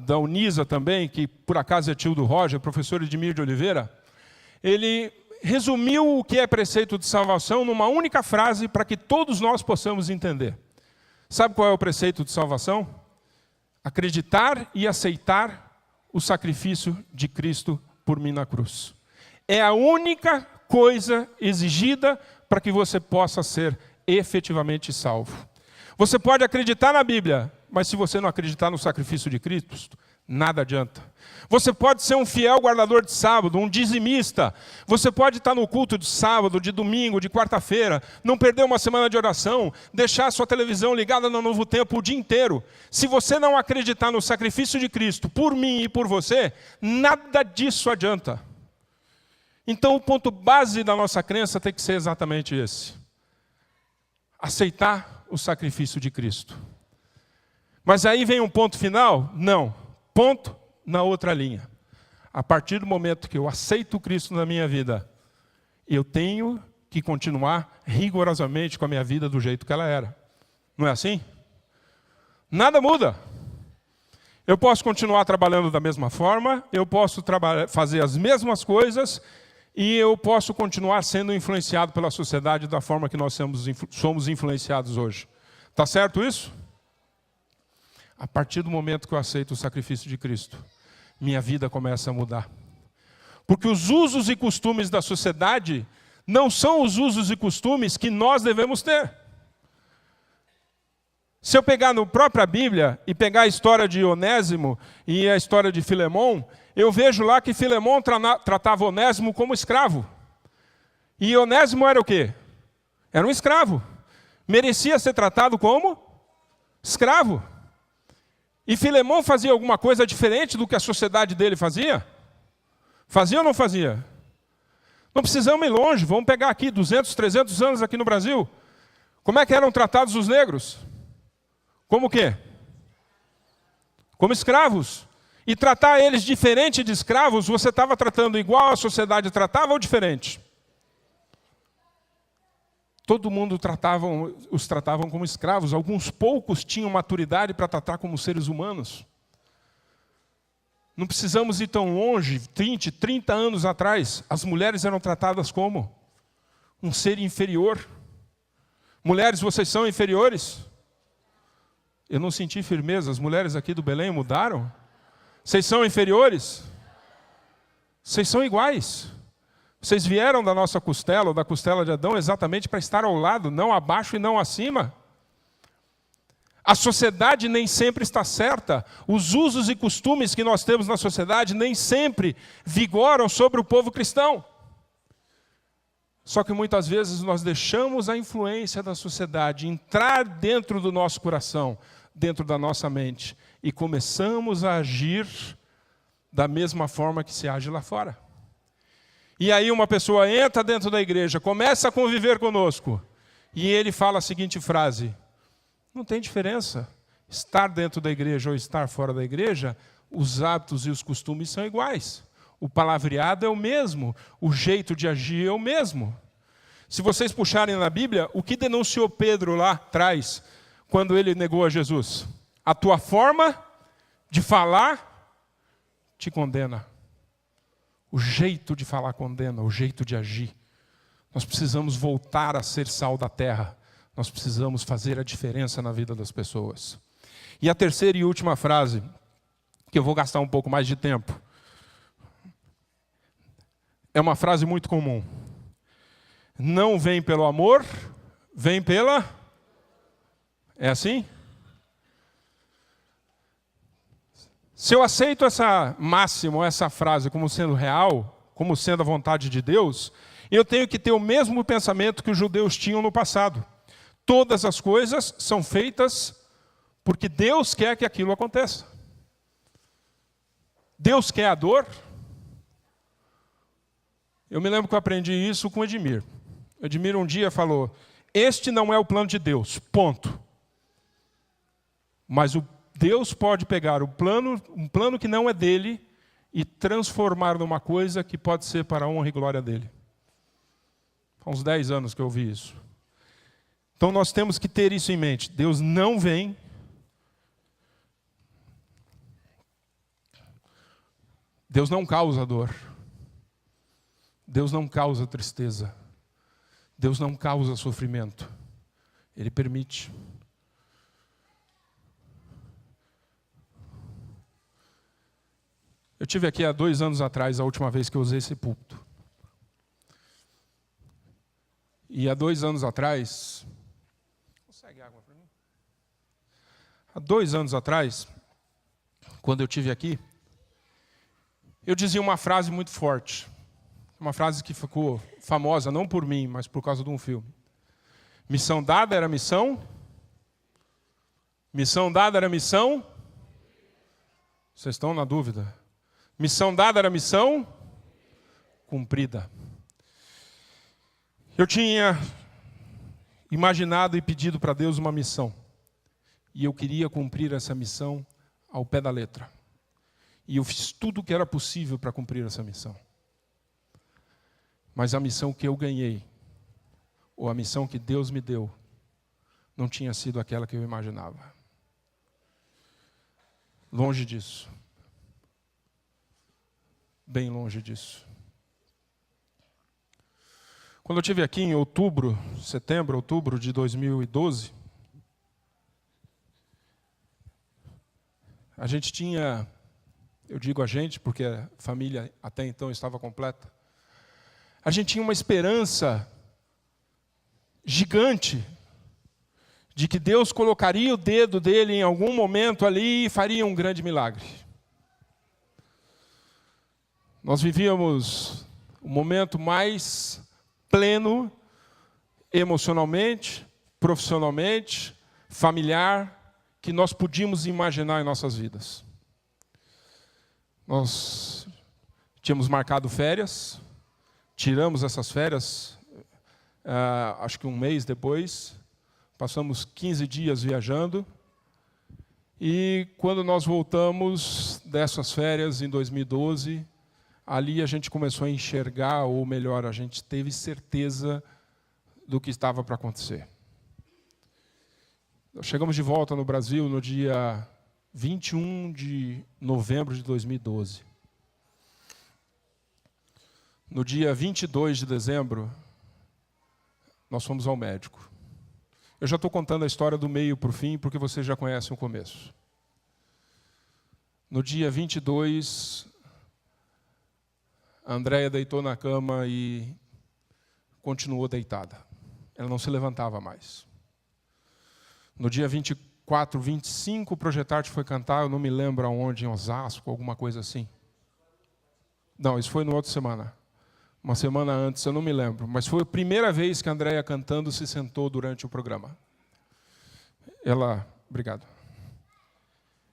da Unisa também, que por acaso é tio do Roger, professor Edmir de Oliveira, ele resumiu o que é preceito de salvação numa única frase para que todos nós possamos entender. Sabe qual é o preceito de salvação? Acreditar e aceitar o sacrifício de Cristo por mim na cruz. É a única coisa exigida para que você possa ser efetivamente salvo. Você pode acreditar na Bíblia, mas se você não acreditar no sacrifício de Cristo, nada adianta. Você pode ser um fiel guardador de sábado, um dizimista. Você pode estar no culto de sábado, de domingo, de quarta-feira, não perder uma semana de oração, deixar a sua televisão ligada no Novo Tempo o dia inteiro. Se você não acreditar no sacrifício de Cristo por mim e por você, nada disso adianta. Então o ponto base da nossa crença tem que ser exatamente esse: aceitar o sacrifício de Cristo. Mas aí vem um ponto final? Não. Ponto na outra linha. A partir do momento que eu aceito Cristo na minha vida, eu tenho que continuar rigorosamente com a minha vida do jeito que ela era. Não é assim? Nada muda. Eu posso continuar trabalhando da mesma forma, eu posso fazer as mesmas coisas e eu posso continuar sendo influenciado pela sociedade da forma que nós somos influenciados hoje. Tá certo isso? A partir do momento que eu aceito o sacrifício de Cristo, minha vida começa a mudar. Porque os usos e costumes da sociedade não são os usos e costumes que nós devemos ter. Se eu pegar na própria Bíblia e pegar a história de Onésimo e a história de Filemão, eu vejo lá que Filemão tratava Onésimo como escravo. E Onésimo era o quê? Era um escravo. Merecia ser tratado como escravo. E Filemão fazia alguma coisa diferente do que a sociedade dele fazia? Fazia ou não fazia? Não precisamos ir longe, vamos pegar aqui 200, 300 anos aqui no Brasil. Como é que eram tratados os negros? Como o quê? Como escravos. E tratar eles diferente de escravos, você estava tratando igual a sociedade tratava ou diferente? Todo mundo os tratavam como escravos. Alguns poucos tinham maturidade para tratar como seres humanos. Não precisamos ir tão longe, 20, 30 anos atrás, as mulheres eram tratadas como um ser inferior. Mulheres, vocês são inferiores? Eu não senti firmeza. As mulheres aqui do Belém mudaram? Vocês são inferiores? Vocês são iguais. Vocês vieram da nossa costela, ou da costela de Adão, exatamente para estar ao lado, não abaixo e não acima. A sociedade nem sempre está certa. Os usos e costumes que nós temos na sociedade nem sempre vigoram sobre o povo cristão. Só que muitas vezes nós deixamos a influência da sociedade entrar dentro do nosso coração, dentro da nossa mente, e começamos a agir da mesma forma que se age lá fora. E aí uma pessoa entra dentro da igreja, começa a conviver conosco, e ele fala a seguinte frase: não tem diferença estar dentro da igreja ou estar fora da igreja, os hábitos e os costumes são iguais. O palavreado é o mesmo, o jeito de agir é o mesmo. Se vocês puxarem na Bíblia, o que denunciou Pedro lá atrás, quando ele negou a Jesus? A tua forma de falar te condena. O jeito de falar condena, o jeito de agir. Nós precisamos voltar a ser sal da terra. Nós precisamos fazer a diferença na vida das pessoas. E a terceira e última frase, que eu vou gastar um pouco mais de tempo, é uma frase muito comum. Não vem pelo amor, vem pela... É assim? Se eu aceito essa máxima, essa frase como sendo real, como sendo a vontade de Deus, eu tenho que ter o mesmo pensamento que os judeus tinham no passado. Todas as coisas são feitas porque Deus quer que aquilo aconteça. Deus quer a dor. Eu me lembro que eu aprendi isso com Edmir. Edmir um dia falou: este não é o plano de Deus, ponto. Mas Deus pode pegar um plano que não é dele e transformar numa coisa que pode ser para a honra e glória dele. Há uns 10 anos que eu ouvi isso. Então nós temos que ter isso em mente. Deus não vem Deus não causa dor. Deus não causa tristeza. Deus não causa sofrimento. Ele permite. Eu tive aqui há 2 anos atrás, a última vez que eu usei esse púlpito. E há 2 anos atrás... Consegue água para mim? Há 2 anos atrás, quando eu estive aqui, eu dizia uma frase muito forte. Uma frase que ficou famosa, não por mim, mas por causa de um filme. Missão dada era missão. Missão dada era missão. Vocês estão na dúvida? Missão dada era missão cumprida. Eu tinha imaginado e pedido para Deus uma missão. E eu queria cumprir essa missão ao pé da letra. E eu fiz tudo o que era possível para cumprir essa missão. Mas a missão que eu ganhei, ou a missão que Deus me deu, não tinha sido aquela que eu imaginava. Longe disso. Bem longe disso. Quando eu estive aqui em setembro, outubro de 2012, a gente tinha, eu digo a gente porque a família até então estava completa, a gente tinha uma esperança gigante de que Deus colocaria o dedo dele em algum momento ali e faria um grande milagre. Nós vivíamos o momento mais pleno, emocionalmente, profissionalmente, familiar, que nós podíamos imaginar em nossas vidas. Nós tínhamos marcado férias, tiramos essas férias, acho que um mês depois, passamos 15 dias viajando, e quando nós voltamos dessas férias em 2012, ali a gente começou a enxergar, ou melhor, a gente teve certeza do que estava para acontecer. Nós chegamos de volta no Brasil no dia 21 de novembro de 2012. No dia 22 de dezembro, nós fomos ao médico. Eu já estou contando a história do meio para o fim, porque vocês já conhecem o começo. No dia 22, a Andréia deitou na cama e continuou deitada. Ela não se levantava mais. No dia 24, 25, o Projetarte foi cantar, eu não me lembro aonde, em Osasco, alguma coisa assim. Não, isso foi na outra semana. Uma semana antes, eu não me lembro. Mas foi a primeira vez que a Andréia cantando se sentou durante o programa. Obrigado.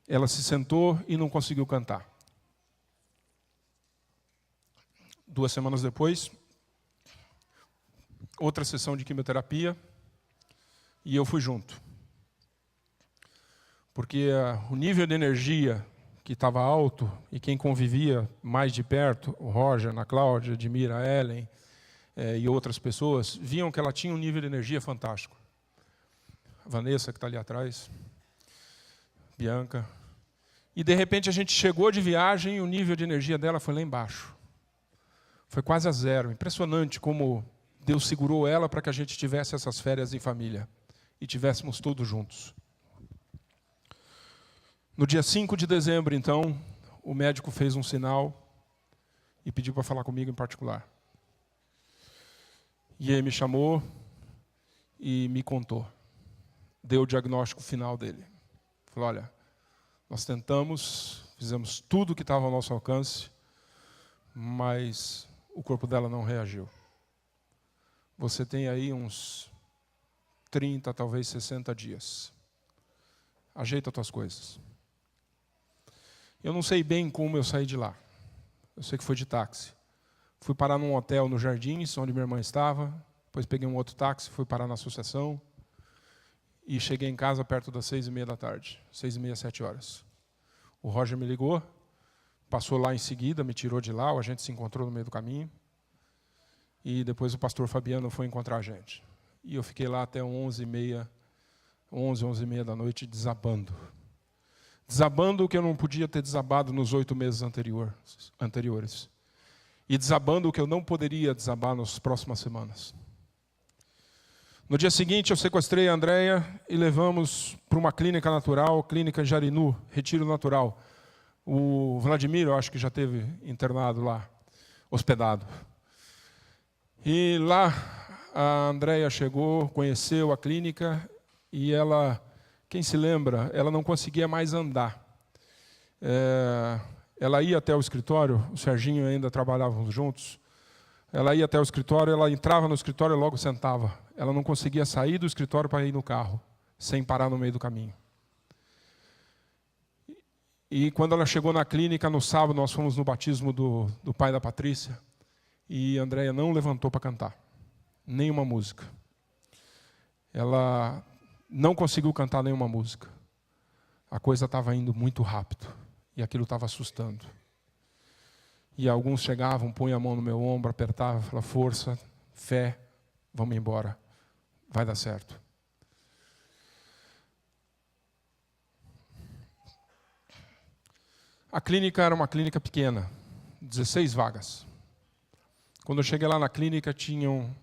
Ela se sentou e não conseguiu cantar. 2 semanas depois, outra sessão de quimioterapia, e eu fui junto. Porque o nível de energia que estava alto, e quem convivia mais de perto, o Roger, a Cláudia, a Edmira, a Ellen e outras pessoas, viam que ela tinha um nível de energia fantástico. A Vanessa, que está ali atrás, Bianca. E, de repente, a gente chegou de viagem e o nível de energia dela foi lá embaixo. Foi quase a zero. Impressionante como Deus segurou ela para que a gente tivesse essas férias em família e tivéssemos todos juntos. No dia 5 de dezembro, então, o médico fez um sinal e pediu para falar comigo em particular. E ele me chamou e me contou. Deu o diagnóstico final dele. Falou, olha, nós tentamos, fizemos tudo o que estava ao nosso alcance, mas o corpo dela não reagiu. Você tem aí uns 30, talvez 60 dias. Ajeita as tuas coisas. Eu não sei bem como eu saí de lá. Eu sei que foi de táxi. Fui parar num hotel no Jardins, onde minha irmã estava. Depois peguei um outro táxi, fui parar na associação. E cheguei em casa perto das 6:30 da tarde. 6:30, 7 horas. O Roger me ligou, passou lá em seguida, me tirou de lá, a gente se encontrou no meio do caminho. E depois o pastor Fabiano foi encontrar a gente. E eu fiquei lá até 11:30 da noite, desabando. Desabando o que eu não podia ter desabado nos 8 meses anteriores. E desabando o que eu não poderia desabar nas próximas semanas. No dia seguinte, eu sequestrei a Andréia e levamos para uma clínica natural, clínica Jarinu, Retiro Natural. O Vladimir, eu acho que já esteve internado lá, hospedado. E lá a Andréia chegou, conheceu a clínica e ela, quem se lembra, ela não conseguia mais andar. Ela ia até o escritório, o Serginho ainda trabalhávamos juntos. Ela ia até o escritório, ela entrava no escritório e logo sentava. Ela não conseguia sair do escritório para ir no carro, sem parar no meio do caminho. E quando ela chegou na clínica, no sábado, nós fomos no batismo do pai da Patrícia, e a Andréia não levantou para cantar, nenhuma música. Ela não conseguiu cantar nenhuma música. A coisa estava indo muito rápido, e aquilo estava assustando. E alguns chegavam, punham a mão no meu ombro, apertavam, falavam, força, fé, vamos embora, vai dar certo. A clínica era uma clínica pequena, 16 vagas. Quando eu cheguei lá na clínica, tinham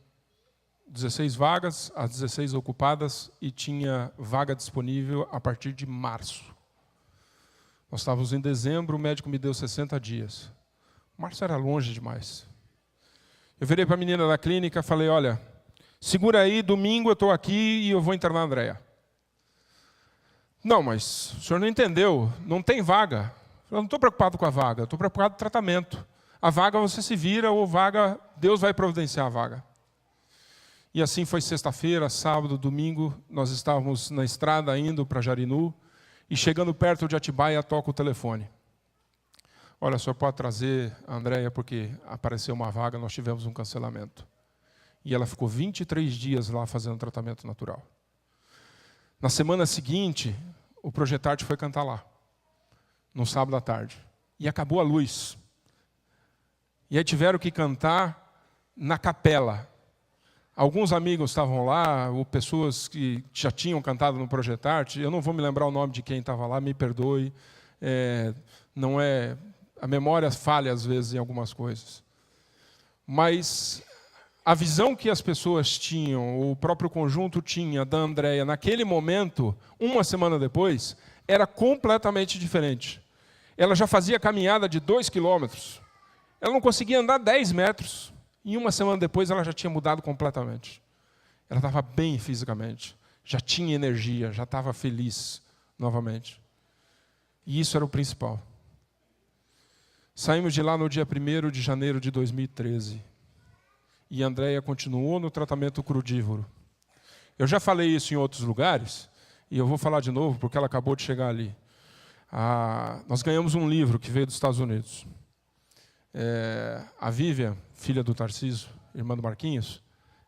16 vagas, as 16 ocupadas, e tinha vaga disponível a partir de março. Nós estávamos em dezembro, o médico me deu 60 dias. Março era longe demais. Eu virei para a menina da clínica e falei, olha, segura aí, domingo eu estou aqui e eu vou internar a Andréia. Não, mas o senhor não entendeu, não tem vaga. Eu não estou preocupado com a vaga, eu estou preocupado com o tratamento. A vaga você se vira, ou vaga, Deus vai providenciar a vaga. E assim foi sexta-feira, sábado, domingo, nós estávamos na estrada indo para Jarinu, e chegando perto de Atibaia, toca o telefone. Olha, o senhor pode trazer a Andréia, porque apareceu uma vaga, nós tivemos um cancelamento. E ela ficou 23 dias lá fazendo tratamento natural. Na semana seguinte, o Projetarte foi cantar lá, no sábado à tarde. E acabou a luz. E aí tiveram que cantar na capela. Alguns amigos estavam lá, ou pessoas que já tinham cantado no Projetarte. Eu não vou me lembrar o nome de quem estava lá, me perdoe. Não é... A memória falha, às vezes, em algumas coisas. Mas a visão que as pessoas tinham, o próprio conjunto tinha da Andréia, naquele momento, uma semana depois, era completamente diferente. Ela já fazia caminhada de 2 quilômetros. Ela não conseguia andar 10 metros. E uma semana depois, ela já tinha mudado completamente. Ela estava bem fisicamente. Já tinha energia, já estava feliz novamente. E isso era o principal. Saímos de lá no dia 1º de janeiro de 2013. E a Andréia continuou no tratamento crudívoro. Eu já falei isso em outros lugares, e eu vou falar de novo, porque ela acabou de chegar ali. Nós ganhamos um livro que veio dos Estados Unidos. A Vivian, filha do Tarcísio, irmã do Marquinhos,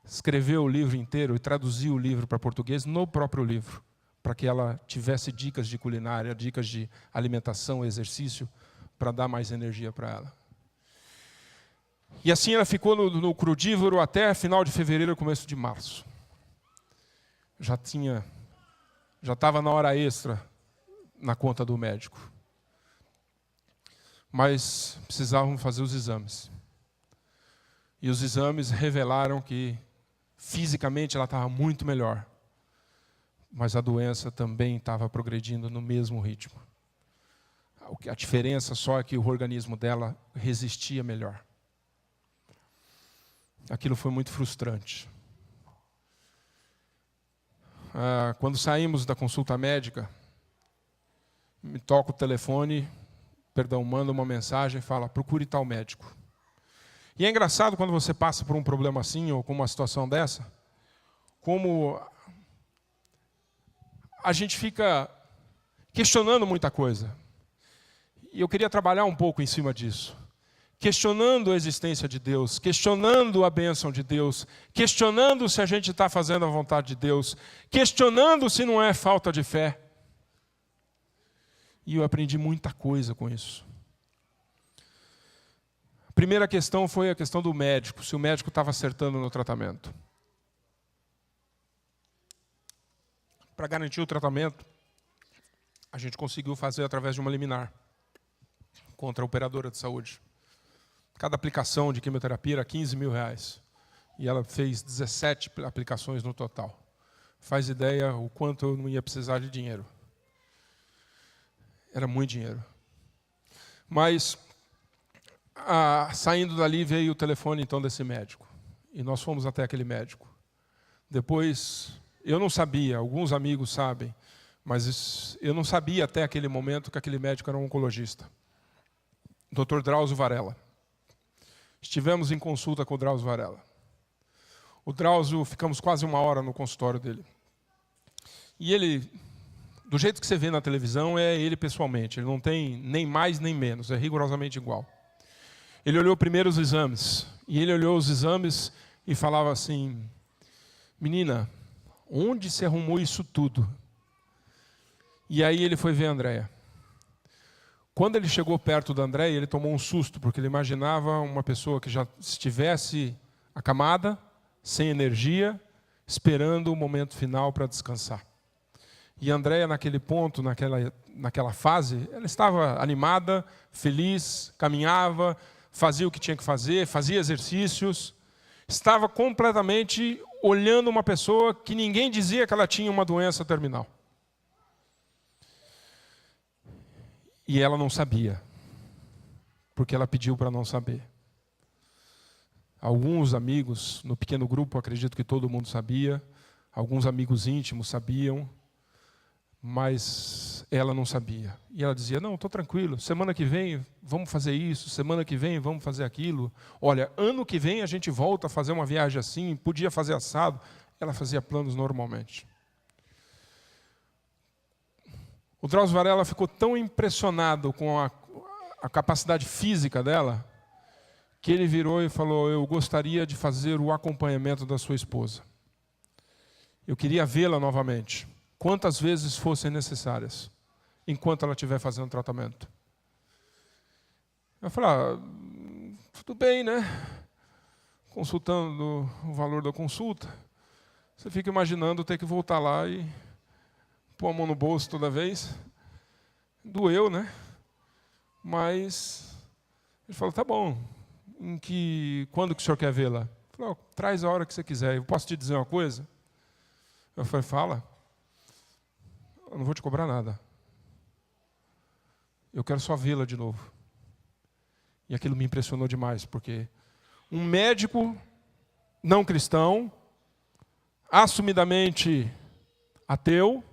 escreveu o livro inteiro e traduziu o livro para português no próprio livro, para que ela tivesse dicas de culinária, dicas de alimentação, exercício, para dar mais energia para ela. E assim ela ficou no crudívoro até final de fevereiro, começo de março. Já estava na hora extra na conta do médico. Mas precisavam fazer os exames. E os exames revelaram que fisicamente ela estava muito melhor. Mas a doença também estava progredindo no mesmo ritmo. A diferença só é que o organismo dela resistia melhor. Aquilo foi muito frustrante. Quando saímos da consulta médica, me toca o telefone, manda uma mensagem e fala, procure tal médico. E é engraçado quando você passa por um problema assim, ou com uma situação dessa, como a gente fica questionando muita coisa. E eu queria trabalhar um pouco em cima disso. Questionando a existência de Deus, questionando a bênção de Deus, questionando se a gente está fazendo a vontade de Deus, questionando se não é falta de fé. E eu aprendi muita coisa com isso. A primeira questão foi a questão do médico, se o médico estava acertando no tratamento. Para garantir o tratamento, a gente conseguiu fazer através de uma liminar contra a operadora de saúde. Cada aplicação de quimioterapia era R$15 mil. E ela fez 17 aplicações no total. Faz ideia o quanto eu não ia precisar de dinheiro. Era muito dinheiro. Mas, saindo dali, veio o telefone então desse médico. E nós fomos até aquele médico. Depois, eu não sabia, alguns amigos sabem, Mas eu não sabia até aquele momento que aquele médico era um oncologista. Dr. Drauzio Varela. Estivemos em consulta com o Drauzio Varela. O Drauzio, ficamos quase 1 hora no consultório dele. E ele, do jeito que você vê na televisão, é ele pessoalmente. Ele não tem nem mais nem menos, é rigorosamente igual. Ele olhou primeiro os exames. E ele olhou os exames e falava assim: menina, onde se arrumou isso tudo? E aí ele foi ver a Andréia. Quando ele chegou perto da Andréia, ele tomou um susto, porque ele imaginava uma pessoa que já estivesse acamada, sem energia, esperando o momento final para descansar. E a Andréia, naquele ponto, naquela fase, ela estava animada, feliz, caminhava, fazia o que tinha que fazer, fazia exercícios, estava completamente olhando uma pessoa que ninguém dizia que ela tinha uma doença terminal. E ela não sabia, porque ela pediu para não saber. Alguns amigos, no pequeno grupo, acredito que todo mundo sabia, alguns amigos íntimos sabiam, mas ela não sabia. E ela dizia: não, estou tranquilo, semana que vem vamos fazer isso, semana que vem vamos fazer aquilo. Olha, ano que vem a gente volta a fazer uma viagem assim, podia fazer assado. Ela fazia planos normalmente. O Drauzio Varela ficou tão impressionado com a capacidade física dela, que ele virou e falou: eu gostaria de fazer o acompanhamento da sua esposa. Eu queria vê-la novamente, quantas vezes fossem necessárias, enquanto ela estiver fazendo tratamento. Eu falei: tudo bem, né? Consultando o valor da consulta, você fica imaginando ter que voltar lá e pôr a mão no bolso toda vez. Doeu, né? Mas ele falou: tá bom, quando que o senhor quer vê-la? Ele falou: traz a hora que você quiser. Eu posso te dizer uma coisa? Eu falei: fala. Eu não vou te cobrar nada. Eu quero só vê-la de novo. E aquilo me impressionou demais, porque um médico não cristão, assumidamente ateu,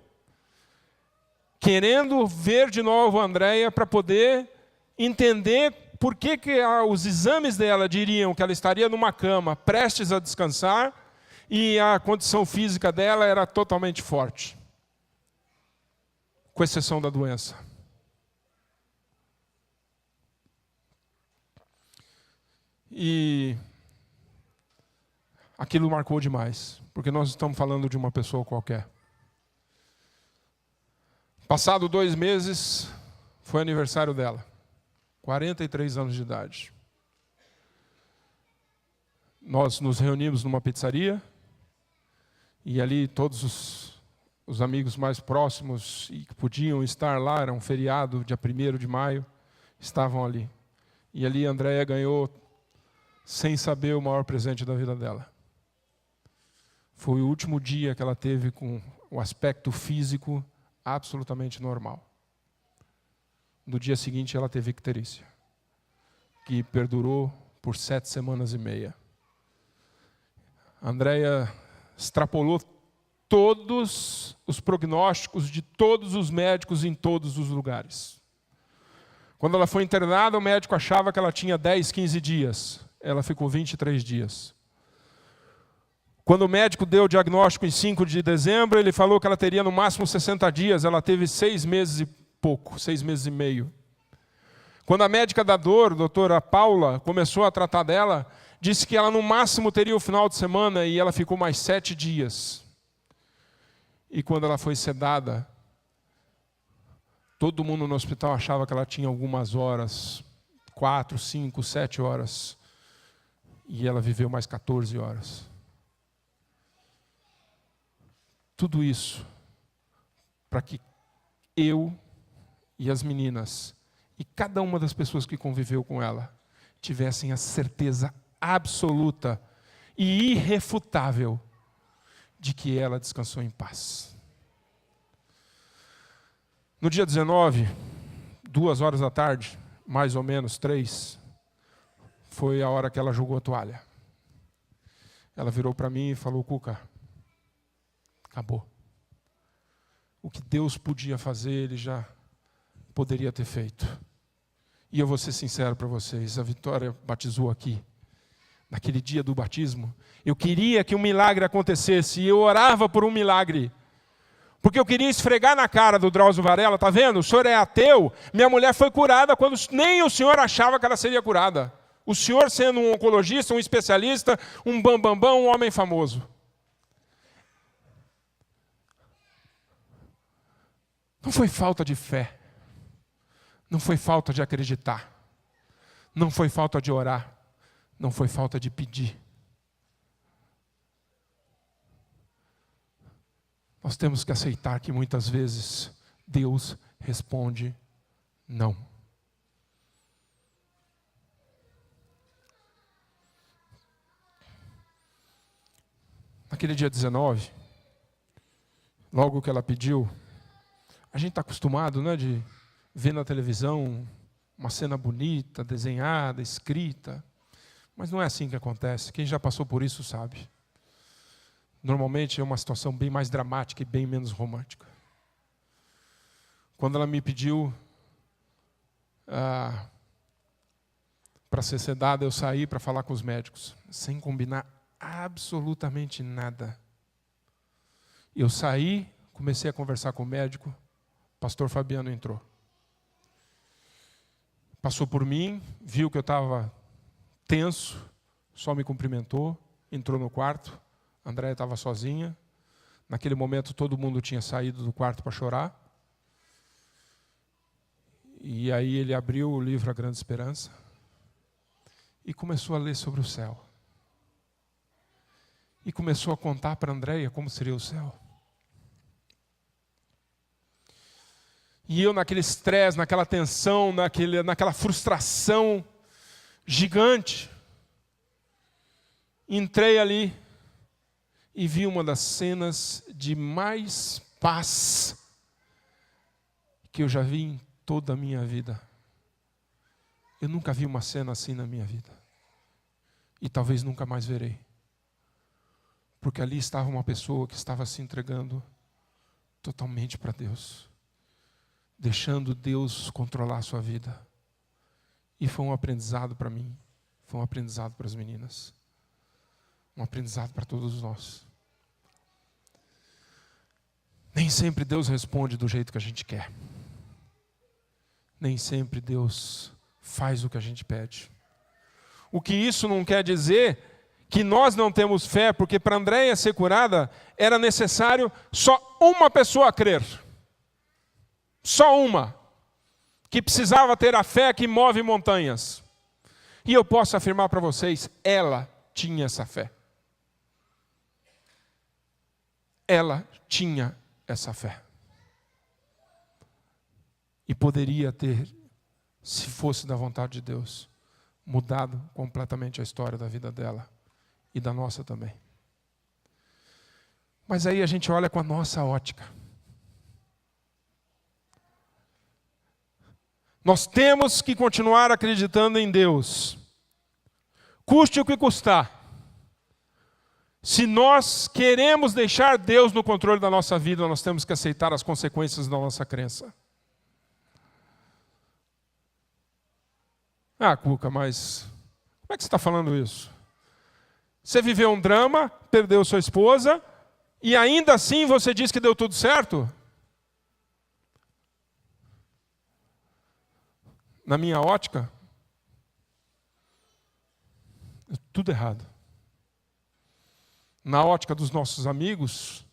querendo ver de novo a Andréia para poder entender por que os exames dela diriam que ela estaria numa cama prestes a descansar e a condição física dela era totalmente forte, com exceção da doença. E aquilo marcou demais, porque nós estamos falando de uma pessoa qualquer. Passado 2 meses, foi aniversário dela. 43 anos de idade. Nós nos reunimos numa pizzaria, e ali todos os amigos mais próximos e que podiam estar lá, era um feriado, dia 1º de maio, estavam ali. E ali a Andréia ganhou, sem saber, o maior presente da vida dela. Foi o último dia que ela teve com o aspecto físico absolutamente normal. No dia seguinte ela teve icterícia, que perdurou por 7 semanas e meia. A Andréia extrapolou todos os prognósticos de todos os médicos em todos os lugares. Quando ela foi internada, o médico achava que ela tinha 10, 15 dias. Ela ficou 23 dias. Quando o médico deu o diagnóstico em 5 de dezembro, ele falou que ela teria no máximo 60 dias. Ela teve 6 meses e pouco, 6 meses e meio. Quando a médica da dor, a doutora Paula, começou a tratar dela, disse que ela no máximo teria o final de semana e ela ficou mais 7 dias. E quando ela foi sedada, todo mundo no hospital achava que ela tinha algumas horas, 4, 5, 7 horas. E ela viveu mais 14 horas. Tudo isso para que eu e as meninas, e cada uma das pessoas que conviveu com ela, tivessem a certeza absoluta e irrefutável de que ela descansou em paz. No dia 19, 2 horas da tarde, mais ou menos 3, foi a hora que ela jogou a toalha. Ela virou para mim e falou: Cuca, acabou. o que Deus podia fazer, Ele já poderia ter feito. E eu vou ser sincero para vocês, a Vitória batizou aqui, naquele dia do batismo. Eu queria que um milagre acontecesse, e eu orava por um milagre. Porque eu queria esfregar na cara do Drauzio Varela, tá vendo? O senhor é ateu, minha mulher foi curada quando nem o senhor achava que ela seria curada. O senhor sendo um oncologista, um especialista, um bambambam, um homem famoso. Não foi falta de fé. Não foi falta de acreditar. Não foi falta de orar. Não foi falta de pedir. Nós temos que aceitar que muitas vezes Deus responde não. Naquele dia 19, logo que ela pediu, a gente está acostumado, né, de ver na televisão uma cena bonita, desenhada, escrita, mas não é assim que acontece. Quem já passou por isso sabe. Normalmente é uma situação bem mais dramática e bem menos romântica. Quando ela me pediu para ser sedada, eu saí para falar com os médicos, sem combinar absolutamente nada. Eu saí, comecei a conversar com o médico, o pastor Fabiano entrou. Passou por mim, viu que eu estava tenso, só me cumprimentou, entrou no quarto. A Andréia estava sozinha. Naquele momento todo mundo tinha saído do quarto para chorar. E aí ele abriu o livro A Grande Esperança e começou a ler sobre o céu. E começou a contar para a Andréia como seria o céu. E eu naquele estresse, naquela tensão, naquela frustração gigante, entrei ali e vi uma das cenas de mais paz que eu já vi em toda a minha vida. Eu nunca vi uma cena assim na minha vida. E talvez nunca mais verei. Porque ali estava uma pessoa que estava se entregando totalmente para Deus, deixando Deus controlar a sua vida. E foi um aprendizado para mim, foi um aprendizado para as meninas, um aprendizado para todos nós. Nem sempre Deus responde do jeito que a gente quer. Nem sempre Deus faz o que a gente pede. O que isso não quer dizer que nós não temos fé, porque para Andréia ser curada era necessário só uma pessoa crer. Só uma. Que precisava ter a fé que move montanhas. E eu posso afirmar para vocês, ela tinha essa fé. Ela tinha essa fé. E poderia ter, se fosse da vontade de Deus, mudado completamente a história da vida dela e da nossa também. Mas aí a gente olha com a nossa ótica. Nós temos que continuar acreditando em Deus, custe o que custar. Se nós queremos deixar Deus no controle da nossa vida, nós temos que aceitar as consequências da nossa crença. Ah, Cuca, mas como é que você está falando isso? Você viveu um drama, perdeu sua esposa, e ainda assim você diz que deu tudo certo? Na minha ótica, tudo errado. Na ótica dos nossos amigos,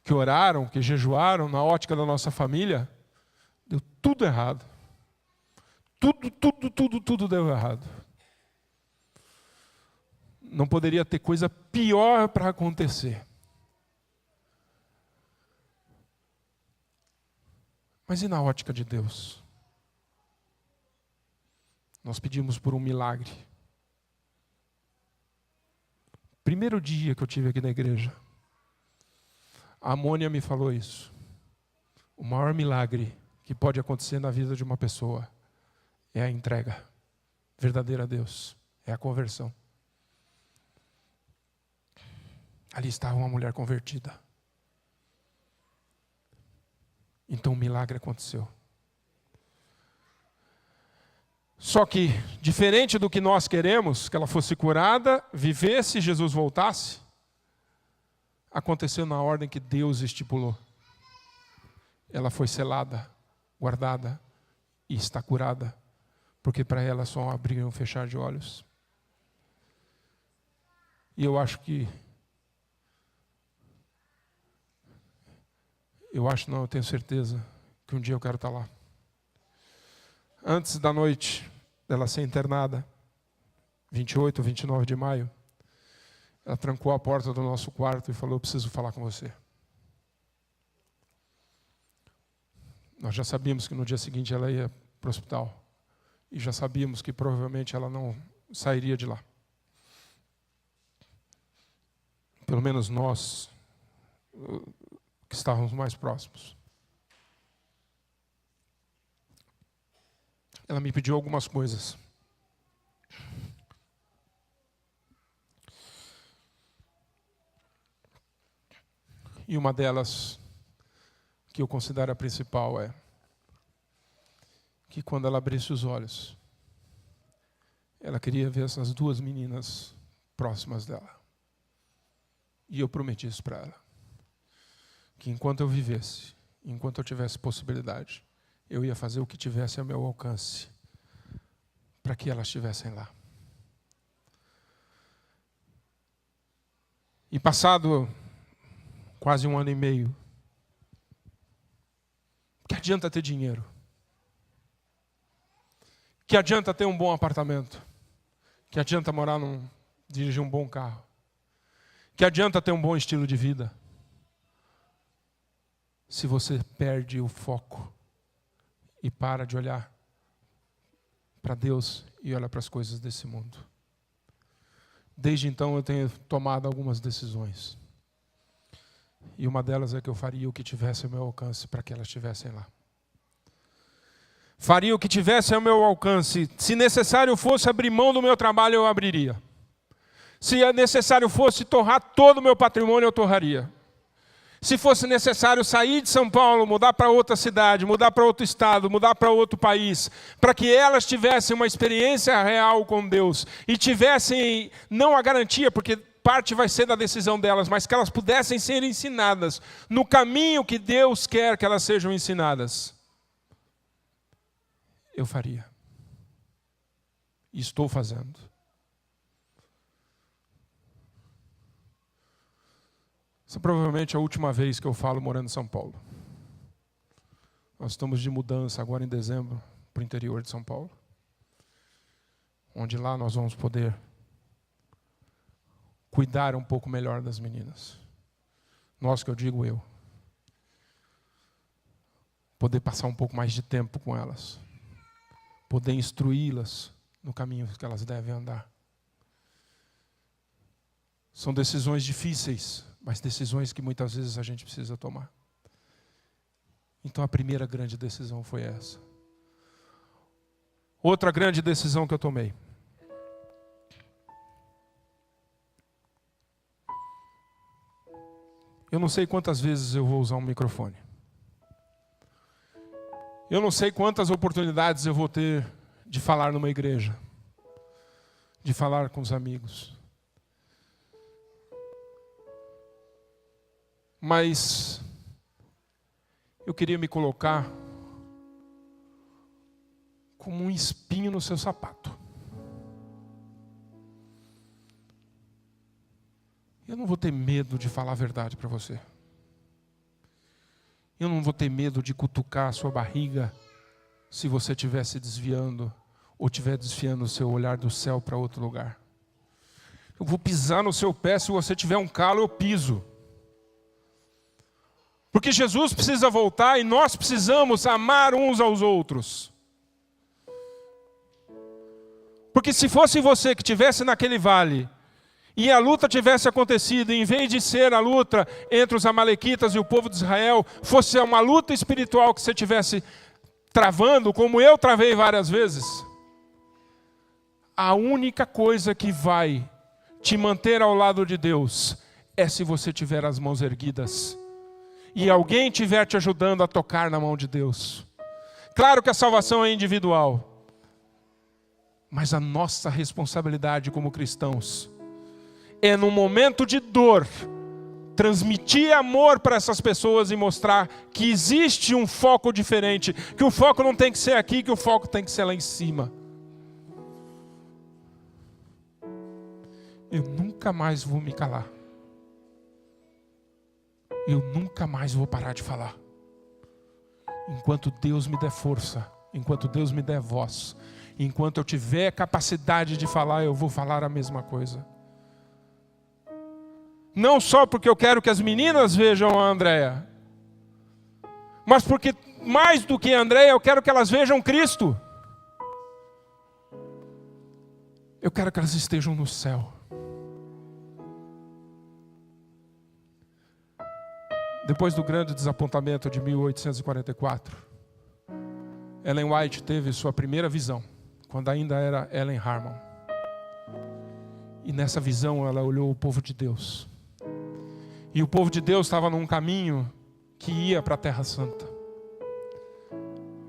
que oraram, que jejuaram, na ótica da nossa família, deu tudo errado. Tudo deu errado. Não poderia ter coisa pior para acontecer. Mas e na ótica de Deus? Nós pedimos por um milagre. Primeiro dia que eu estive aqui na igreja, a Amônia me falou isso. O maior milagre que pode acontecer na vida de uma pessoa é a entrega verdadeira a Deus, é a conversão. Ali estava uma mulher convertida. Então o milagre aconteceu. Só que, diferente do que nós queremos, que ela fosse curada, vivesse e Jesus voltasse, aconteceu na ordem que Deus estipulou. Ela foi selada, guardada e está curada, porque para ela só um abrir e um fechar de olhos. E eu acho não, eu tenho certeza que um dia eu quero estar lá. Antes da noite dela ser internada, 28 ou 29 de maio, ela trancou a porta do nosso quarto e falou: eu preciso falar com você. Nós já sabíamos que no dia seguinte ela ia para o hospital. E já sabíamos que provavelmente ela não sairia de lá. Pelo menos nós, que estávamos mais próximos. Ela me pediu algumas coisas. E uma delas, que eu considero a principal, é que quando ela abrisse os olhos, ela queria ver essas duas meninas próximas dela. E eu prometi isso para ela. Que enquanto eu vivesse, enquanto eu tivesse possibilidade, eu ia fazer o que tivesse a meu alcance para que elas estivessem lá. E passado quase 1 ano e meio, que adianta ter dinheiro? Que adianta ter um bom apartamento? Que adianta dirigir um bom carro? Que adianta ter um bom estilo de vida? Se você perde o foco e para de olhar para Deus e olha para as coisas desse mundo. Desde então eu tenho tomado algumas decisões. E uma delas é que eu faria o que tivesse ao meu alcance para que elas estivessem lá. Faria o que tivesse ao meu alcance. Se necessário fosse abrir mão do meu trabalho, eu abriria. Se necessário fosse torrar todo o meu patrimônio, eu torraria. Se fosse necessário sair de São Paulo, mudar para outra cidade, mudar para outro estado, mudar para outro país, para que elas tivessem uma experiência real com Deus e tivessem, não a garantia, porque parte vai ser da decisão delas, mas que elas pudessem ser ensinadas no caminho que Deus quer que elas sejam ensinadas, eu faria. E estou fazendo. Essa é provavelmente a última vez que eu falo morando em São Paulo. Nós estamos de mudança agora em dezembro para o interior de São Paulo, onde lá nós vamos poder cuidar um pouco melhor das meninas. Nós, que eu digo eu. Poder passar um pouco mais de tempo com elas. Poder instruí-las no caminho que elas devem andar. São decisões difíceis, mas decisões que muitas vezes a gente precisa tomar. Então a primeira grande decisão foi essa. Outra grande decisão que eu tomei. Eu não sei quantas vezes eu vou usar um microfone. Eu não sei quantas oportunidades eu vou ter de falar numa igreja, de falar com os amigos. Mas eu queria me colocar como um espinho no seu sapato. Eu não vou ter medo de falar a verdade para você. Eu não vou ter medo de cutucar a sua barriga se você estiver se desviando ou estiver desviando o seu olhar do céu para outro lugar. Eu vou pisar no seu pé, se você tiver um calo, eu piso. Porque Jesus precisa voltar e nós precisamos amar uns aos outros. Porque se fosse você que estivesse naquele vale e a luta tivesse acontecido, em vez de ser a luta entre os amalequitas e o povo de Israel, fosse uma luta espiritual que você estivesse travando, como eu travei várias vezes, a única coisa que vai te manter ao lado de Deus é se você tiver as mãos erguidas e alguém estiver te ajudando a tocar na mão de Deus. Claro que a salvação é individual, mas a nossa responsabilidade como cristãos é, num momento de dor, transmitir amor para essas pessoas e mostrar que existe um foco diferente, que o foco não tem que ser aqui, que o foco tem que ser lá em cima. Eu nunca mais vou me calar. Eu nunca mais vou parar de falar. Enquanto Deus me der força, enquanto Deus me der voz, enquanto eu tiver capacidade de falar, eu vou falar a mesma coisa. Não só porque eu quero que as meninas vejam a Andréia, mas porque mais do que a Andréia, eu quero que elas vejam Cristo. Eu quero que elas estejam no céu. Depois do grande desapontamento de 1844, Ellen White teve sua primeira visão, quando ainda era Ellen Harmon. E nessa visão ela olhou o povo de Deus. E o povo de Deus estava num caminho que ia para a Terra Santa.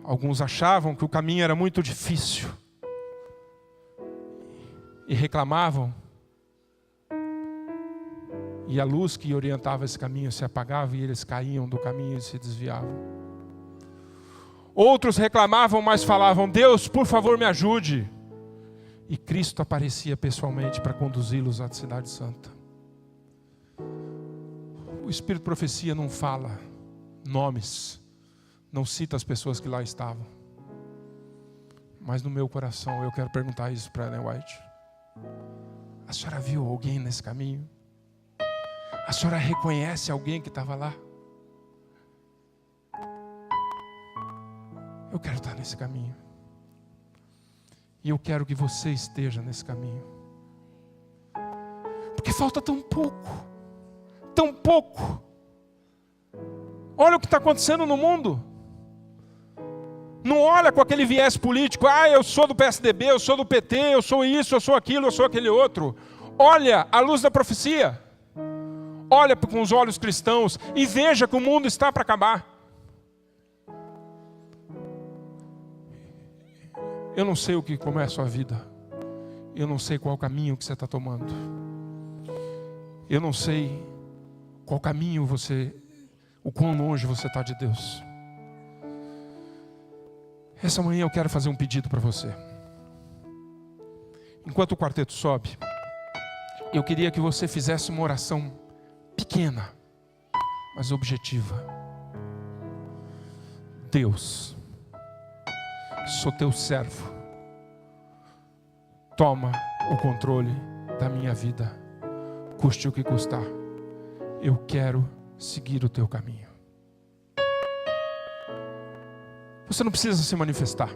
Alguns achavam que o caminho era muito difícil e reclamavam. E a luz que orientava esse caminho se apagava e eles caíam do caminho e se desviavam. Outros reclamavam, mas falavam: Deus, por favor, me ajude. E Cristo aparecia pessoalmente para conduzi-los à Cidade Santa. O Espírito de Profecia não fala nomes, não cita as pessoas que lá estavam. Mas no meu coração eu quero perguntar isso para Ellen White. A senhora viu alguém nesse caminho? A senhora reconhece alguém que estava lá? Eu quero estar nesse caminho. E eu quero que você esteja nesse caminho. Porque falta tão pouco. Tão pouco. Olha o que está acontecendo no mundo. Não olha com aquele viés político. Ah, eu sou do PSDB, eu sou do PT, eu sou isso, eu sou aquilo, eu sou aquele outro. Olha à luz da profecia. Olha com os olhos cristãos e veja que o mundo está para acabar. Eu não sei como é a sua vida. Eu não sei qual caminho que você está tomando. Eu não sei qual caminho o quão longe você está de Deus. Essa manhã eu quero fazer um pedido para você. Enquanto o quarteto sobe, eu queria que você fizesse uma oração pequena, mas objetiva. Deus, sou teu servo. Toma o controle da minha vida, custe o que custar. Eu quero seguir o teu caminho. Você não precisa se manifestar.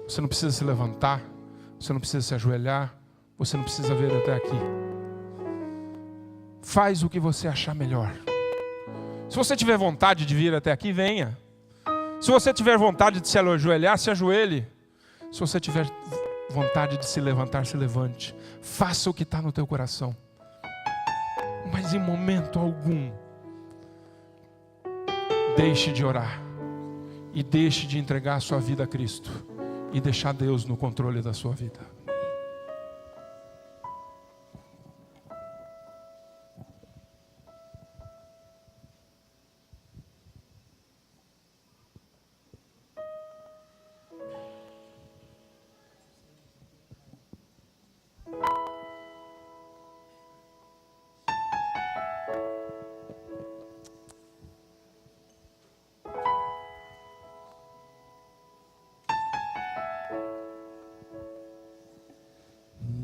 Você não precisa se levantar. Você não precisa se ajoelhar. Você não precisa vir até aqui. Faz o que você achar melhor. Se você tiver vontade de vir até aqui, venha. Se você tiver vontade de se ajoelhar, se ajoelhe. Se você tiver vontade de se levantar, se levante. Faça o que está no teu coração. Mas em momento algum, deixe de orar. E deixe de entregar a sua vida a Cristo. E deixar Deus no controle da sua vida.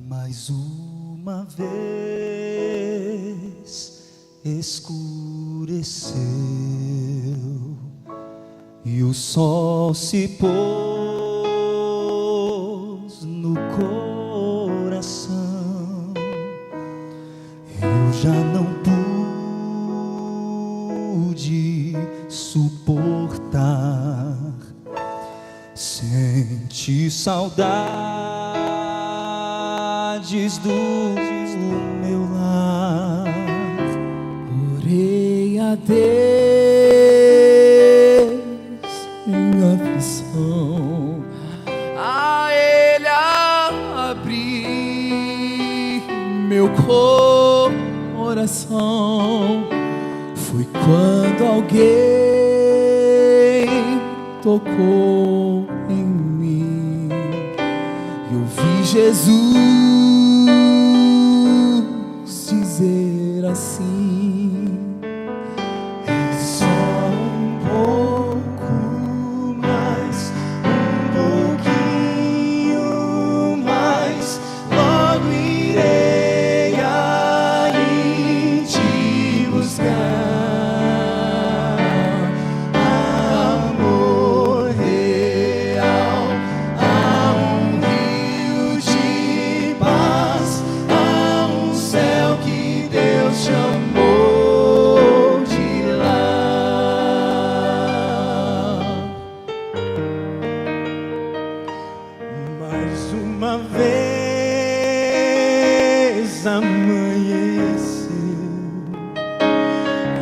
Mais uma vez escureceu e o sol se pôs no coração. Eu já não pude suportar, senti saudade do meu lar. Orei a a Deus em aflição, a Ele abri meu coração. Foi quando alguém tocou em mim e ouvi Jesus dizer assim: é só um pouco mais, um pouquinho mais, logo irei aí te buscar. Amor real, há um rio de paz, há um céu que Deus chamou de lá. Mais uma vez amanheceu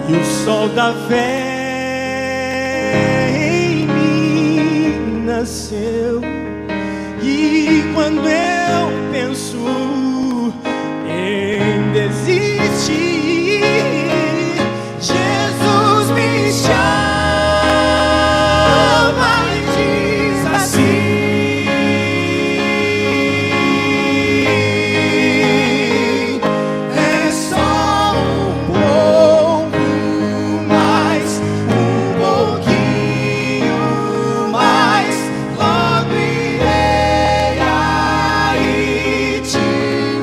e o sol da fé em mim nasceu. E quando eu penso em desistir, Jesus me chama e diz assim: é só um pouco mais, um pouquinho mais, logo irei aí te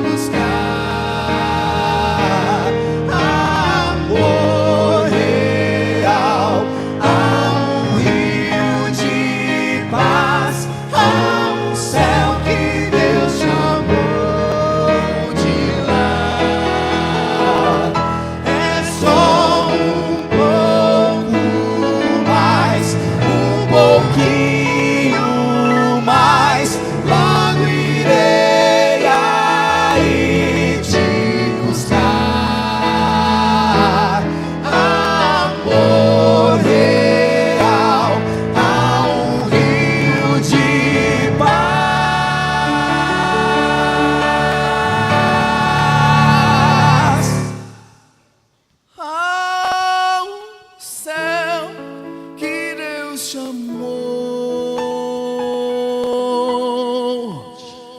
buscar. Amor real, há um rio de paz, há um céu que Deus chamou de lá. É só um pouco mais, um pouquinho mais, logo irei aí te buscar. Amor real, há um rio de paz, há um céu que Deus chamou de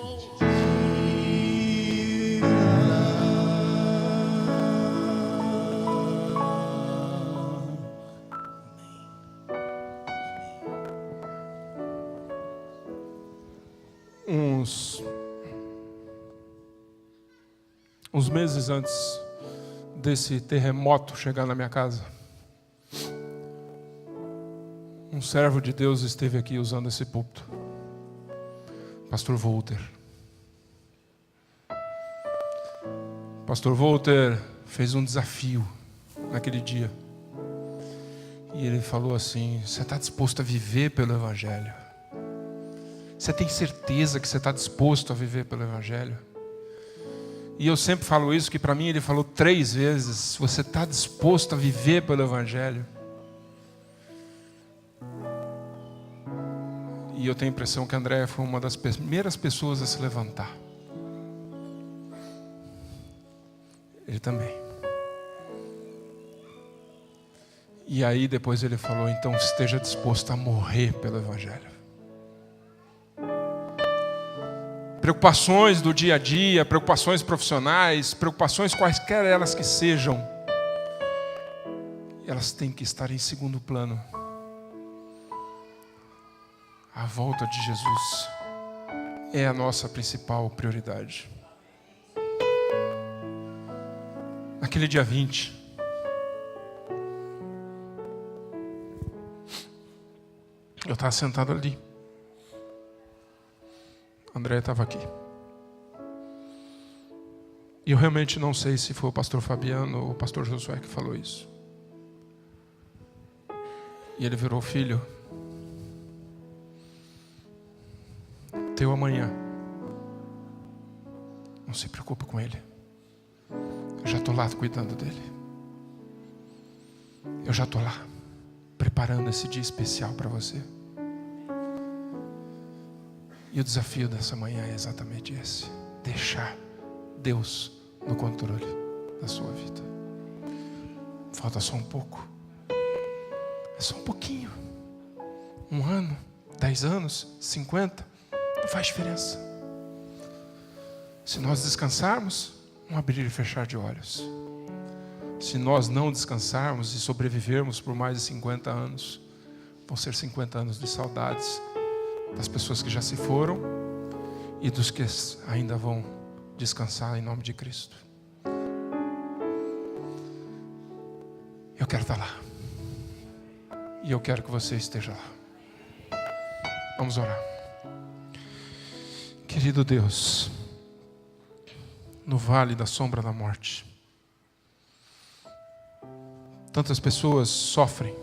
Uns meses antes desse terremoto chegar na minha casa, um servo de Deus esteve aqui usando esse púlpito, Pastor Walter. Pastor Walter fez um desafio naquele dia. E ele falou assim: você está disposto a viver pelo Evangelho? Você tem certeza que você está disposto a viver pelo Evangelho? E eu sempre falo isso, que para mim ele falou 3 vezes: você está disposto a viver pelo Evangelho? E eu tenho a impressão que a Andréia foi uma das primeiras pessoas a se levantar. Ele também. E aí depois ele falou: então esteja disposto a morrer pelo Evangelho. Preocupações do dia a dia, preocupações profissionais, preocupações quaisquer elas que sejam, elas têm que estar em segundo plano. A volta de Jesus é a nossa principal prioridade. Naquele dia 20, eu estava sentado ali. André estava aqui. E eu realmente não sei se foi o pastor Fabiano ou o pastor Josué que falou isso. E ele virou: filho, teu amanhã, não se preocupe com ele. Eu já estou lá cuidando dele. eu já estou lá, preparando esse dia especial para você. E o desafio dessa manhã é exatamente esse: deixar Deus no controle da sua vida. Falta só um pouco. É só um pouquinho. 1 ano, 10 anos, 50, não faz diferença. Se nós descansarmos, um abrir e fechar de olhos. Se nós não descansarmos e sobrevivermos por mais de 50 anos, vão ser 50 anos de saudades das pessoas que já se foram e dos que ainda vão descansar em nome de Cristo. Eu quero estar lá. E eu quero que você esteja lá. Vamos orar. Querido Deus, no vale da sombra da morte, tantas pessoas sofrem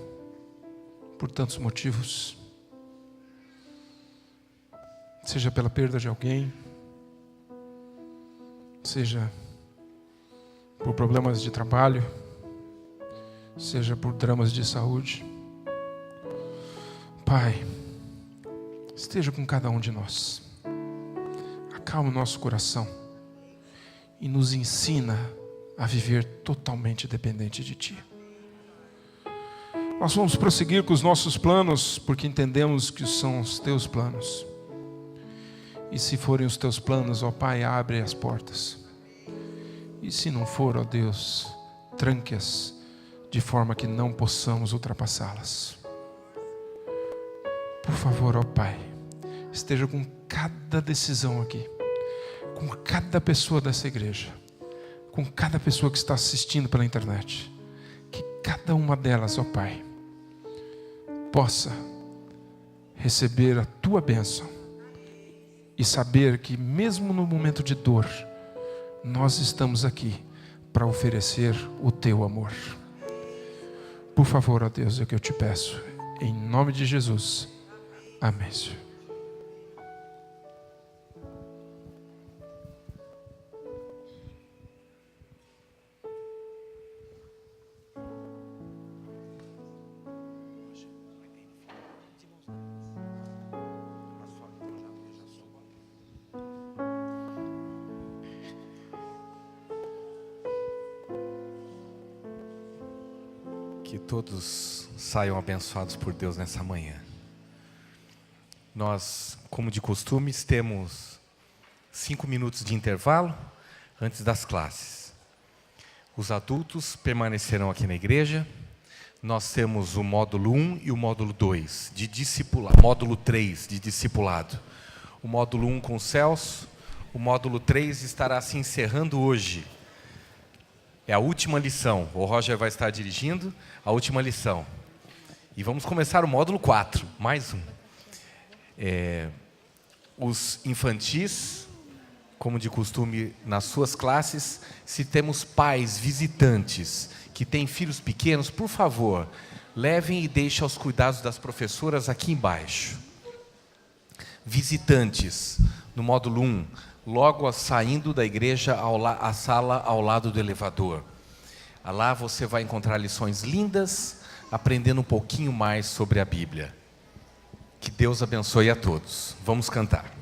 por tantos motivos, seja pela perda de alguém, seja por problemas de trabalho, seja por dramas de saúde. Pai, esteja com cada um de nós, acalma o nosso coração e nos ensina a viver totalmente dependente de Ti. Nós vamos prosseguir com os nossos planos, porque entendemos que são os Teus planos. E se forem os Teus planos, ó Pai, abre as portas. E se não for, ó Deus, tranque-as de forma que não possamos ultrapassá-las. Por favor, ó Pai, esteja com cada decisão aqui, com cada pessoa dessa igreja, com cada pessoa que está assistindo pela internet. Que cada uma delas, ó Pai, possa receber a Tua bênção e saber que mesmo no momento de dor, nós estamos aqui para oferecer o Teu amor. Por favor, ó Deus, é o que eu te peço, em nome de Jesus. Amém, Senhor. Que todos saiam abençoados por Deus nessa manhã. Nós, como de costume, temos 5 minutos de intervalo antes das classes. Os adultos permanecerão aqui na igreja. Nós temos o módulo 1 e o módulo 2 de discipulado, módulo 3 de discipulado. O módulo 1 com o Celso, o módulo 3 estará se encerrando hoje. É a última lição. O Roger vai estar dirigindo a última lição. E vamos começar o módulo 4, mais um. Os infantis, como de costume nas suas classes, se temos pais visitantes que têm filhos pequenos, por favor, levem e deixem aos cuidados das professoras aqui embaixo. Visitantes, no módulo 1, logo saindo da igreja, a sala ao lado do elevador. Lá você vai encontrar lições lindas, aprendendo um pouquinho mais sobre a Bíblia. Que Deus abençoe a todos. Vamos cantar.